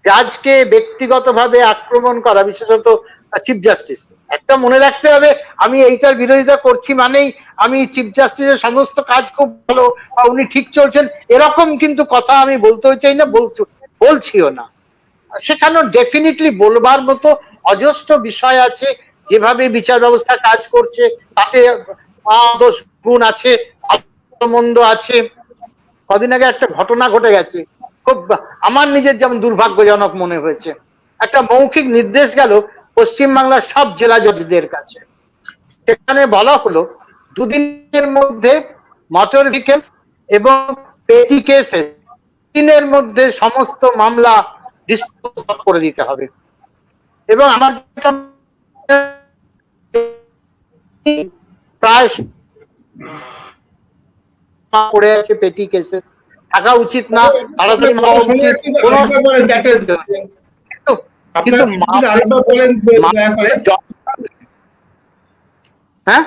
জাজকে ব্যক্তিগতভাবে আক্রমণ করা, বিশেষত চিফ জাস্টিস। একটা মনে রাখতে হবে, আমি এইটার বিরোধিতা করছি মানেই আমি চিফ জাস্টিসের সমস্ত কাজ খুব ভালো বা উনি ঠিক চলছেন এরকম কিন্তু কথা আমি বলতেও চাই না, বলছিও না। সেখানে ডেফিনেটলি বলবার মতো অজস্র বিষয় আছে, যেভাবে বিচার ব্যবস্থা কাজ করছে তাতে দোষ গুণ আছে, মন্দ আছে। কদিন আগে একটা ঘটনা ঘটে গেছে, খুব আমার নিজের যেমন দুর্ভাগ্যজনক মনে হয়েছে। একটা মৌখিক নির্দেশ গেল পশ্চিমবাংলার সব জেলা জজদের কাছে, সেখানে বলা হলো 2 দিনের মধ্যে মোটর ভেহিকলস এবং পেটি কেসে 3 দিনের মধ্যে সমস্ত মামলা ডিসপোজ করে দিতে হবে। এবং আমার প্রায় পড়ে আছে পেটি কেসেস, থাকা উচিত না, তাড়াতাড়ি মারা উচিত। হ্যাঁ,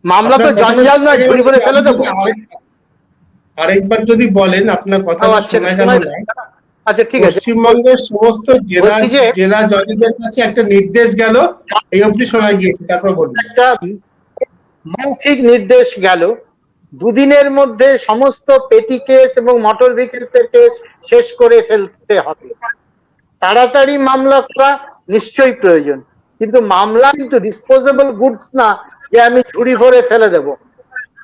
মামলা তো জঞ্জাল নয়, ঝুড়ি ভরে ফেলে দেবো। আরেকবার যদি বলেন, আপনার কথা শোনা গেল না। আচ্ছা ঠিক আছে, পশ্চিমবঙ্গের সমস্ত জেলা জজদের কাছে একটা নির্দেশ গেল, এই অবধি শোনা গিয়েছে, তারপর বলুন। একটা মৌখিক নির্দেশ গেল 2 দিনের মধ্যে সমস্ত পেটি কেস এবং মোটর ভেহিকলস এর কেস শেষ করে ফেলতে হবে। তাড়াতাড়ি মামলা করা নিশ্চয়ই প্রয়োজন, কিন্তু মামলা কিন্তু ডিসপোজেবল গুডস না যে আমি ঝুড়ি ভরে ফেলে দেব।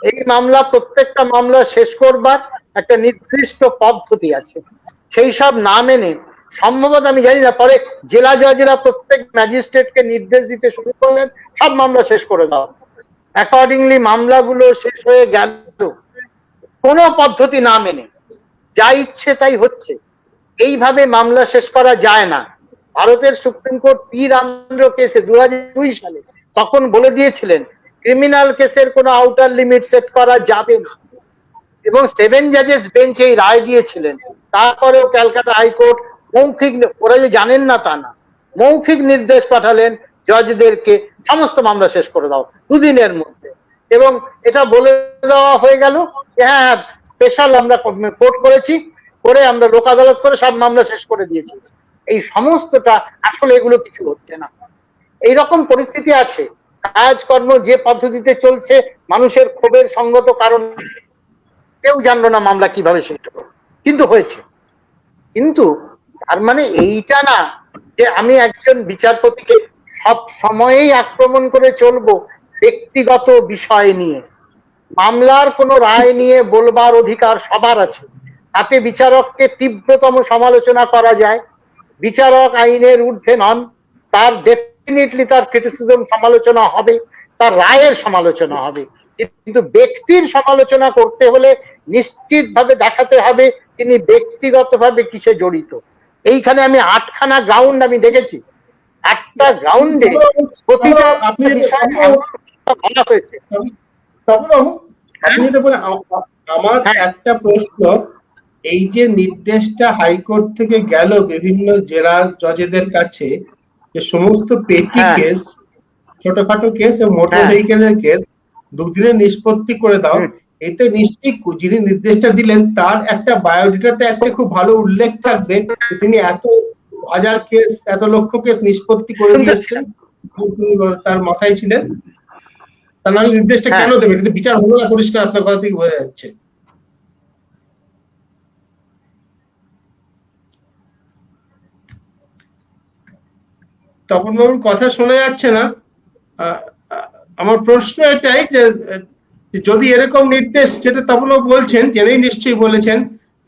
এই মামলা, প্রত্যেকটা মামলা শেষ করবার একটা নির্দিষ্ট পদ্ধতি আছে, সেই সব না মেনে সম্ভবত আমি জানি না, পরে জেলা জজেরা প্রত্যেক ম্যাজিস্ট্রেটকে নির্দেশ দিতে শুরু করলেন সব মামলা শেষ করে দাও। অ্যাকর্ডিংলি মামলাগুলো শেষ হয়ে গেল কোনো পদ্ধতি না মেনে, যা ইচ্ছে তাই হচ্ছে। এইভাবে মামলা শেষ করা যায় না। ভারতের সুপ্রিম কোর্ট পি রামেন্দ্র কেসে 2002 সালে তখন বলে দিয়েছিলেন ক্রিমিনাল কেসের কোনো আউটার লিমিট সেট করা যাবে না, এবং 7 জাজেস বেঞ্চ এই রায় দিয়েছিলেন। তারপরেও ক্যালকাটা হাইকোর্ট মৌখিক, ওরা যে জানেন না তা না, মৌখিক নির্দেশ পাঠালেন জজদেরকে সমস্ত মামলা শেষ করে দাও 2 দিনের মধ্যে। এবং এটা বলে দেওয়া হয়ে গেল হ্যাঁ স্পেশাল আমরা কোর্ট করেছি, করে আমরা লোক আদালত করে সব মামলা শেষ করে দিয়েছি। এই সমস্তটা আসলে এগুলো কিছু হচ্ছে না। এইরকম পরিস্থিতি আছে, কাজকর্ম যে পদ্ধতিতে চলছে মানুষের ক্ষোভের সঙ্গত কারণ, কেউ জানলো না মামলা কিভাবে শেষ হবে। কিন্তু হয়েছে। কিন্তু তার মানে এইটা না যে আমি একজন বিচারপতিকে সব সময়েই আক্রমণ করে চলবো ব্যক্তিগত বিষয় নিয়ে। মামলার কোনো রায় নিয়ে বলবার অধিকার সবার আছে, তাতে বিচারককে তীব্রতম সমালোচনা করা যায়। বিচারক আইনের ঊর্ধ্বে নন, তার ডেফিনেটলি তার ক্রিটিসিজম সমালোচনা হবে, তার রায়ের সমালোচনা হবে, কিন্তু ব্যক্তির সমালোচনা করতে হলে নিশ্চিতভাবে দেখাতে হবে তিনি ব্যক্তিগতভাবে কিসে জড়িত। এইখানে আমি 8খানা গ্রাউন্ড আমি দেখেছি, 8টা গ্রাউন্ডে প্রতিটা বিষয় বলা হয়েছে। তপনবাবু, আপনি যেটা বলে আমার একটা প্রশ্ন, এই যে নির্দেশটা হাইকোর্ট থেকে গেল বিভিন্ন জেলা জজেদের কাছে যে সমস্ত পেটি কেস, ছোটখাটো কেস এবং মোটর ভেহিকেলের কেস দুদিনে নিষ্পত্তি করে দাও, এতে নিশ্চয়ই যিনি নির্দেশটা দিলেন তার একটা বায়োডেটাতে একটা খুব ভালো উল্লেখ থাকবে যে তিনি এত হাজার কেস, এত লক্ষ কেস নিষ্পত্তি করে দিয়েছেন, তার মাথায় ছিলেন। তা নাহলে নির্দেশটা কেন দেবে? কিন্তু বিচার হলো না, পরিষ্কার আপনার কথা থেকে বোঝা যাচ্ছে। তপনবাবুর কথা শোনা যাচ্ছে না। আমার প্রশ্ন এটাই যে যদি এরকম নির্দেশ, যেটা তপনবাবু বলছেন, জেনেই নিশ্চয়ই বলেছেন,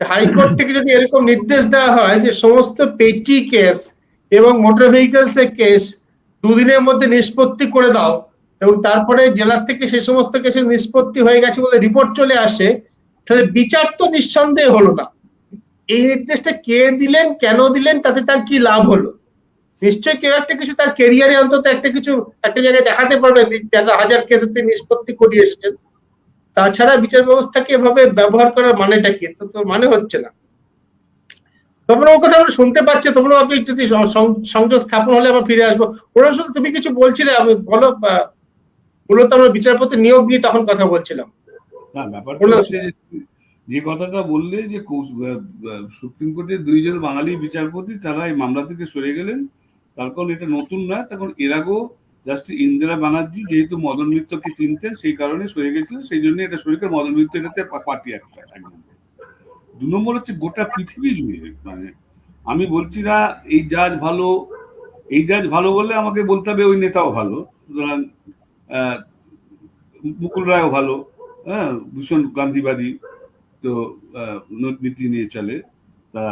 হাইকোর্ট থেকে যদি এরকম নির্দেশ দেওয়া হয় যে সমস্ত পেটি কেস এবং মোটর ভেহিকলস এর কেস দুদিনের মধ্যে নিষ্পত্তি করে দাও, এবং তারপরে জেলা থেকে সেই সমস্ত কেসের নিষ্পত্তি হয়ে গেছে বলে রিপোর্ট চলে আসে, তাহলে বিচার তো নিঃসন্দেহ হলো না। এই নির্দেশটা কে দিলেন, কেন দিলেন, তাতে তার কি লাভ হলো? নিশ্চয়ই কেউ একটা কিছু তার ক্যারিয়ারে অন্তত একটা কিছু একটা জায়গায় দেখাতে পারবেন, 1000 কেসের নিষ্পত্তি করিয়ে এসেছেন। তাছাড়া বিচার ব্যবস্থাকে এভাবে ব্যবহার করার মানেটা কি? তো মানে হচ্ছে না। তোমরা ওর কথা আমরা শুনতে পাচ্ছি, তোমরা আপনি যদি সংযোগ স্থাপন হলে আবার ফিরে আসবো। ওরা শুধু তুমি কিছু বলছিলে, আমি বলো। মূলত আমরা বিচারপতি নিয়োগ নিয়ে তখন কথা বলছিলাম। না, ব্যাপারটা হচ্ছে যে কথাটা বললে যে সুপ্রিম কোর্টের 2 জন বাঙালি বিচারপতি তারা এই মামলা থেকে সরে গেলেন, তার কারণ এটা নতুন নয়। তখন এর আগেও জাস্টিস ইন্দিরা ব্যানার্জি যেহেতু মদন মিত্রকে চিনতেন সেই কারণে সরে গেছিলেন, সেই জন্য এটা সরে গেল। মদন মিত্র এটাতে পার্টি একটা। 2 নম্বর হচ্ছে গোটা পৃথিবী জুড়ে, মানে আমি বলছি না এই জাজ ভালো, এই জাজ ভালো বলে আমাকে বলতে হবে ওই নেতাও ভালো। সুতরাং মুকুল রায়ও ভালো, হ্যাঁ, ভীষণ গান্ধীবাদী, তো নীতি নিয়ে চলে। তা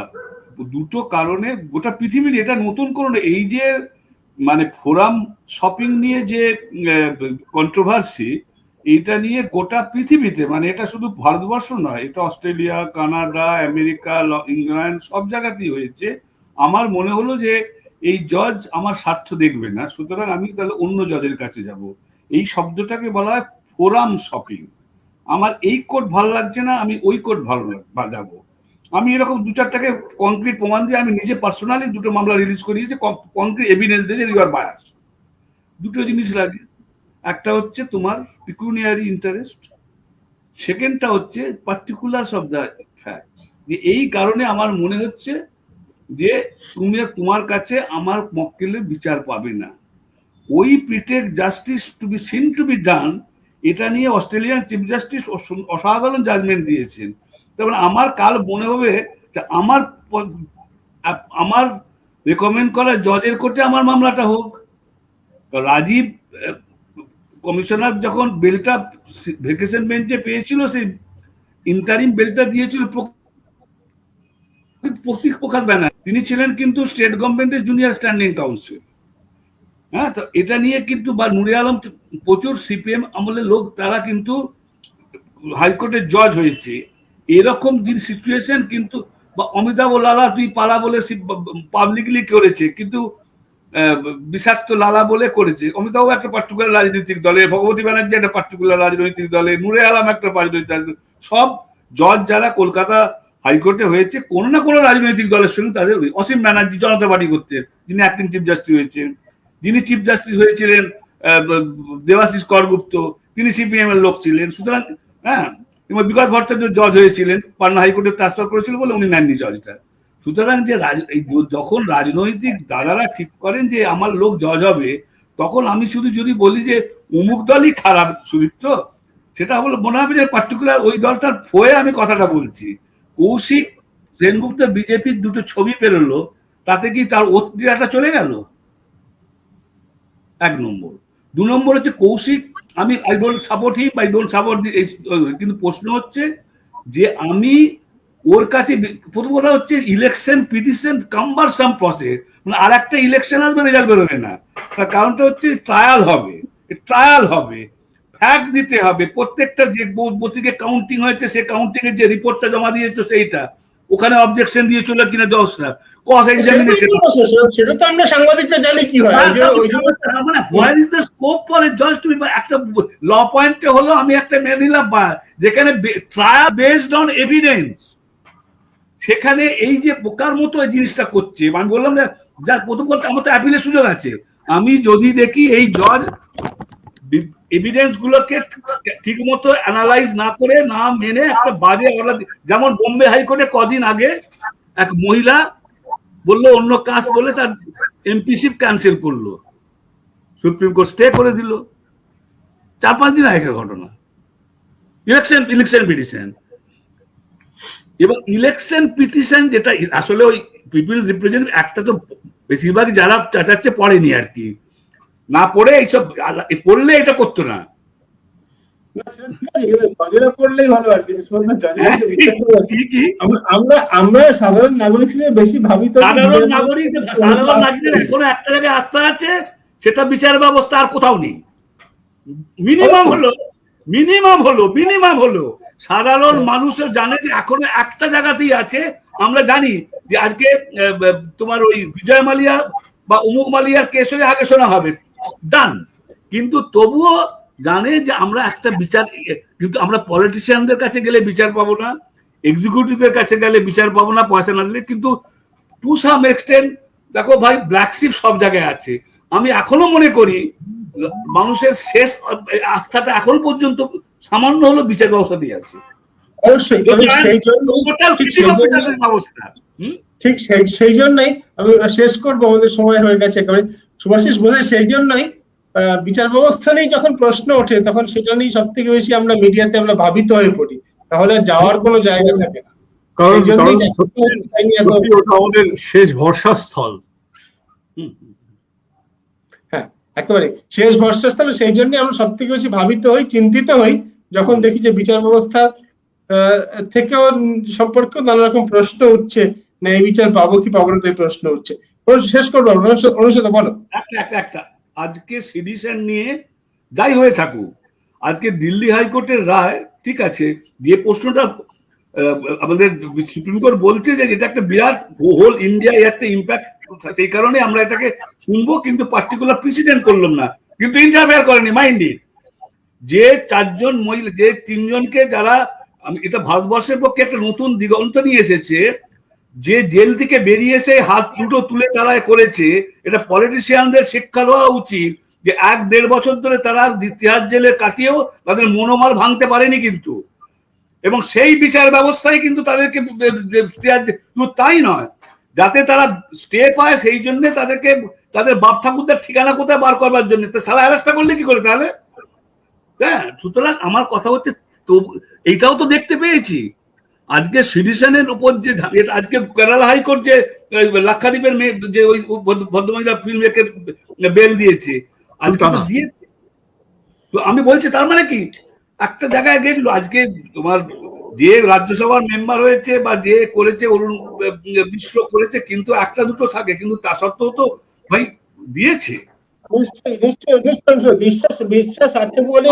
দুটো কারণে গোটা পৃথিবীর, এটা নতুন কোনো না। এই যে মানে ফোরাম শপিং নিয়ে যে কন্ট্রোভার্সি, এইটা নিয়ে গোটা পৃথিবীতে, মানে এটা শুধু ভারতবর্ষ নয়, এটা অস্ট্রেলিয়া, কানাডা, আমেরিকা, ইংল্যান্ড সব জায়গাতেই হয়েছে। আমার মনে হলো যে এই জজ আমার স্বার্থ দেখবে না, সুতরাং আমি তাহলে অন্য জজের কাছে যাব। এই শব্দটাকে বলা হয় ফোরাম শপিং। আমার এই কোর্ট ভালো লাগছে না, আমি ওই কোর্ট ভালো যাবো। আমি এরকম 2-4টাকে কংক্রিট প্রমাণ দিয়ে আমি নিজে পার্সোনালি 2টো মামলা রিলিজ করিয়েছি, কংক্রিট এভিডেন্স দিয়ে ইউ আর বায়াস। 2টো জিনিস লাগে, একটা হচ্ছে তোমার পিকুনিয়ারি ইন্টারেস্ট, সেকেন্ডটা হচ্ছে পার্টিকুলারস অফ দ্য ফ্যাক্টস। যে এই কারণে আমার মনে হচ্ছে যে তোমার কাছে আমার মক্কেলের বিচার পাবে না। ওই প্রিটেক্ট justice to be seen to be done, এটা নিয়ে অস্ট্রেলিয়ান চিফ জাস্টিস অসাধারণ জাজমেন্ট দিয়েছেন। তবে আমার কাল মনে হবে যে আমার রেকমেন্ড করা জজের কোর্টে আমার মামলাটা হোক। রাজীব কমিশনার যখন বেলটা ভেকেশন বেঞ্চে পেয়েছিল, সেই ইন্টারিম বেলটা দিয়েছিল প্রতীক প্রকাশ ব্যানার্জি, তিনি ছিলেন কিন্তু স্টেট গভর্নমেন্টের জুনিয়র স্ট্যান্ডিং কাউন্সিল। হ্যাঁ, তো এটা নিয়ে কিন্তু বা নুরে আলম, প্রচুর সিপিএম আমলের লোক তারা কিন্তু হাইকোর্টের জজ হয়েছে। এরকম যে সিচুয়েশন কিন্তু, বা অমিতাভ লালা তুই পালা বলে পাবলিকলি করেছে, কিন্তু বিষাক্ত লালা বলে করেছে। অমিতাভ একটা পার্টিকুলার রাজনৈতিক দলে, ভগবতী ব্যানার্জি একটা পার্টিকুলার রাজনৈতিক দলে, নুরে আলম একটা রাজনৈতিক, সব জজ যারা কলকাতা হাইকোর্টে হয়েছে কোনো না কোনো রাজনৈতিক দলের সঙ্গে তাদের। অসীম ব্যানার্জি জনতা পার্টি করতেন, যিনি অ্যাক্টিং চিফ জাস্টিস হয়েছেন। যিনি চিফ জাস্টিস হয়েছিলেন দেবাশিস করগুপ্ত, তিনি সিপিএম এর লোক ছিলেন। সুতরাং হ্যাঁ, এবং বিকাশ ভট্টাচার্য জজ হয়েছিলেন, পাটনা হাইকোর্টে ট্রান্সফার করেছিল বলে উনি নেননি জজটা। সুতরাং যে যখন রাজনৈতিক দাদারা ঠিক করেন যে আমার লোক জজ হবে, তখন আমি শুধু যদি বলি যে অমুক দলই খারাপ সুদীপ্ত, সেটা হলো মনে হবে যে পার্টিকুলার ওই দলটার ফয়ে আমি কথাটা বলছি। কৌশিক সেনগুপ্ত বিজেপির দুটো ছবি বেরোলো, তাতে কি তার ওত্রিয়াটা চলে গেল? 1 নম্বর। 2 নম্বর হচ্ছে কৌশিক, আমি I don't support him, I don't support, কিন্তু প্রশ্ন হচ্ছে যে আমি ওর কাছে, প্রথম কথা হচ্ছে ইলেকশন পিটিশন কাম্বারসাম প্রসেস, মানে আর একটা ইলেকশন আসবে, রেজাল্ট বেরোবে না। তার কারণটা হচ্ছে ট্রায়াল হবে, ফ্যাক্ট দিতে হবে, প্রত্যেকটা যে বুথে কাউন্টিং হয়েছে সে কাউন্টিং এর যে রিপোর্টটা জমা দিয়েছে সেইটা, ওখানে অবজেকশন দিয়েছিল কিনা জজরা, ক্রস এক্সামিনেশন, সেটা তো আমরা সাংবাদিকরা জানি কি হয়। মানে where is the scope for a জাজ টু বি, একটা ল পয়েন্টে হলো আমি একটা মেনে নিলাম, যেখানে ট্রায়াল বেসড অন এভিডেন্স, সেখানে এই যে বোকার মতো এই জিনিসটা করছে। আমি বললাম না, যার প্রথম কথা আমার তো অ্যাপিলের সুযোগ আছে, আমি যদি দেখি এই জজ এভিডেন্স গুলোকে ঠিক মতো অ্যানালাইজ না করে, না মেনে একটা বাজে অর্ডার, যেমন বোম্বে হাইকোর্টে কদিন আগে এক মহিলা বললো অন্য কাস্ট বলে তার এমপিশিপ ক্যান্সেল করলো, সুপ্রিম কোর্ট স্টে করে দিল, 4-5 দিন আগের ঘটনা। ইলেকশন পিটিশন, এবং ইলেকশন পিটিশন যেটা আসলে ওই পিপলস রিপ্রেজেন্টেটিভ একটা, তো বেশিরভাগ যারা চাচাচ্ছে পড়েনি আর কি, না পড়ে এইসব পড়লে এটা করতো না। করলেই ভালো আর কি, আমরা সাধারণ নাগরিক হিসেবে বেশি ভাবিত, সাধারণ নাগরিকদের এখনো একটা জায়গায় আস্থা আছে, সেটা বিচার ব্যবস্থা আর কোথাও নেই। মিনিমাম হলো সাধারণ মানুষের জানে যে এখনো একটা জায়গাতেই আছে। আমরা জানি যে আজকে তোমার ওই বিজয় মালিয়া বা অমুক মালিয়ার কেস হয়ে আগে শোনা হবে, ডান, কিন্তু তবুও জানে যে আমরা একটা বিচার, কিন্তু আমরা পলিটিশিয়ানদের কাছে গেলে বিচার পাবো না, এক্সিকিউটিভের কাছে গেলে বিচার পাবো না পয়সা না দিলে। কিন্তু টু সাম এক্সটেন্ট দেখো ভাই, ব্ল্যাক শিপ সব জায়গায় আছে। আমি এখনো মনে করি মানুষের শেষ আস্থাটা এখন পর্যন্ত সামান্য হলো বিচার ব্যবস্থা দিয়ে আছে। ঠিক সেই জন্যই আমি শেষ করবো, আমাদের সময় হয়ে গেছে একেবারে সুভাষিস বলে, সেই জন্যই বিচার ব্যবস্থা নিয়ে যখন প্রশ্ন ওঠে তখন সেটা নিয়ে সব থেকে বেশি আমরা মিডিয়াতে আমরা ভাবিত হয়ে পড়ি, তাহলে যাওয়ার কোনো জায়গা থাকে না। কারণ ওটা আমাদের শেষ ভরসাস্থল। হ্যাঁ, একেবারে শেষ ভরসাস্থল। সেই জন্য আমরা সব থেকে বেশি ভাবিত হই, চিন্তিত হই যখন দেখি যে বিচার ব্যবস্থা থেকেও সম্পর্কে নানা রকম প্রশ্ন উঠছে, না এই বিচার পাবো কি পাবো না, প্রশ্ন উঠছে। শেষ করবো, অনুষদা বলো। একটা আজকে সিডিশন নিয়ে যাই হয়ে থাকুক, আজকে দিল্লি হাইকোর্টের রায়, ঠিক আছে, যে প্রশ্নটা আমাদের সুপ্রিম কোর্ট বলছে যে এটা একটা বিরাট হোল ইন্ডিয়ায় একটা ইম্প্যাক্ট, সেই কারণে আমরা এটাকে শুনবো, কিন্তু পার্টিকুলার প্রেসিডেন্ট করলাম না, কিন্তু ইন্টারফেয়ার করেনি। মাইন্ডি যে 4 জন মহিলা, যে 3 জনকে যারা, এটা ভারতবর্ষের পক্ষে একটা নতুন দিগন্ত নিয়ে এসেছে, যে জেল থেকে বেরিয়ে এসে হাত দুটো তুলে তারা করেছে, এটা পলিটিশিয়ানদের শিক্ষা দেওয়া উচিত যে 1-1.5 বছর ধরে তারা তিহার জেলে কাটিয়েও তাদের মনোবল ভাঙতে পারেনি কিন্তু, এবং সেই বিচার ব্যবস্থায় কিন্তু তাদেরকে, তাই নয়, যাতে তারা স্টে পায়, সেই জন্য তাদেরকে তাদের বাপ ঠাকুরদের ঠিকানা কোথায় বার করবার জন্য, সালা অ্যারেস্টটা করলে কি করে তাহলে? হ্যাঁ, সুতরাং আমার কথা হচ্ছে, তো এইটাও তো দেখতে পেয়েছি আজকে সিডিশনের উপর যে, আজকে কেরালা হাইকোর্ট যে লাক্ষাদ্বীপের যে ওই ভদ্রমহিলা ফিল্ম মেকের বেল দিয়েছে, আজকে দিয়েছে। তো আমি বলছি তার মানে কি, একটা জায়গায় গেছিল, আজকে তোমার যে রাজ্যসভার মেম্বার হয়েছে বা যে করেছে, অরুণ মিশ্র করেছে, কিন্তু একটা দুটো থাকে, কিন্তু তা সত্ত্বেও তো ভাই দিয়েছে। বিশ্বাস আছে বলে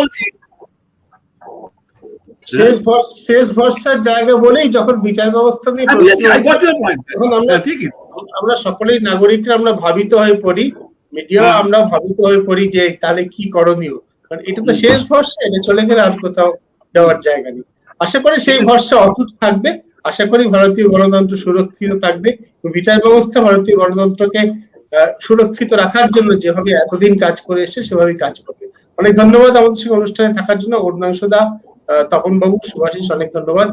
বলছি, শেষ ভরসার জায়গা বলেই যখন বিচার ব্যবস্থা নিয়ে তখন আমরা সকলেই নাগরিকরা আমরা ভাবিত হয়ে পড়ি, মিডিয়া আমরা ভাবিত হয়ে পড়ি যে তাহলে কি করণীয়, কারণ এটা তো শেষ ভরসা, এটা চলে গেলে আর কোথাও যাওয়ার জায়গা নেই। আশা করি সেই ভরসা অটুট থাকবে, আশা করি ভারতীয় গণতন্ত্র সুরক্ষিত থাকবে, বিচার ব্যবস্থা ভারতীয় গণতন্ত্রকে সুরক্ষিত রাখার জন্য যেভাবে এতদিন কাজ করে এসেছে সেভাবেই কাজ করবে। অনেক ধন্যবাদ আমাদের সঙ্গে অনুষ্ঠানে থাকার জন্য, অরুণাংশুদা, তপন বাবু, সুভাষিস, অনেক ধন্যবাদ।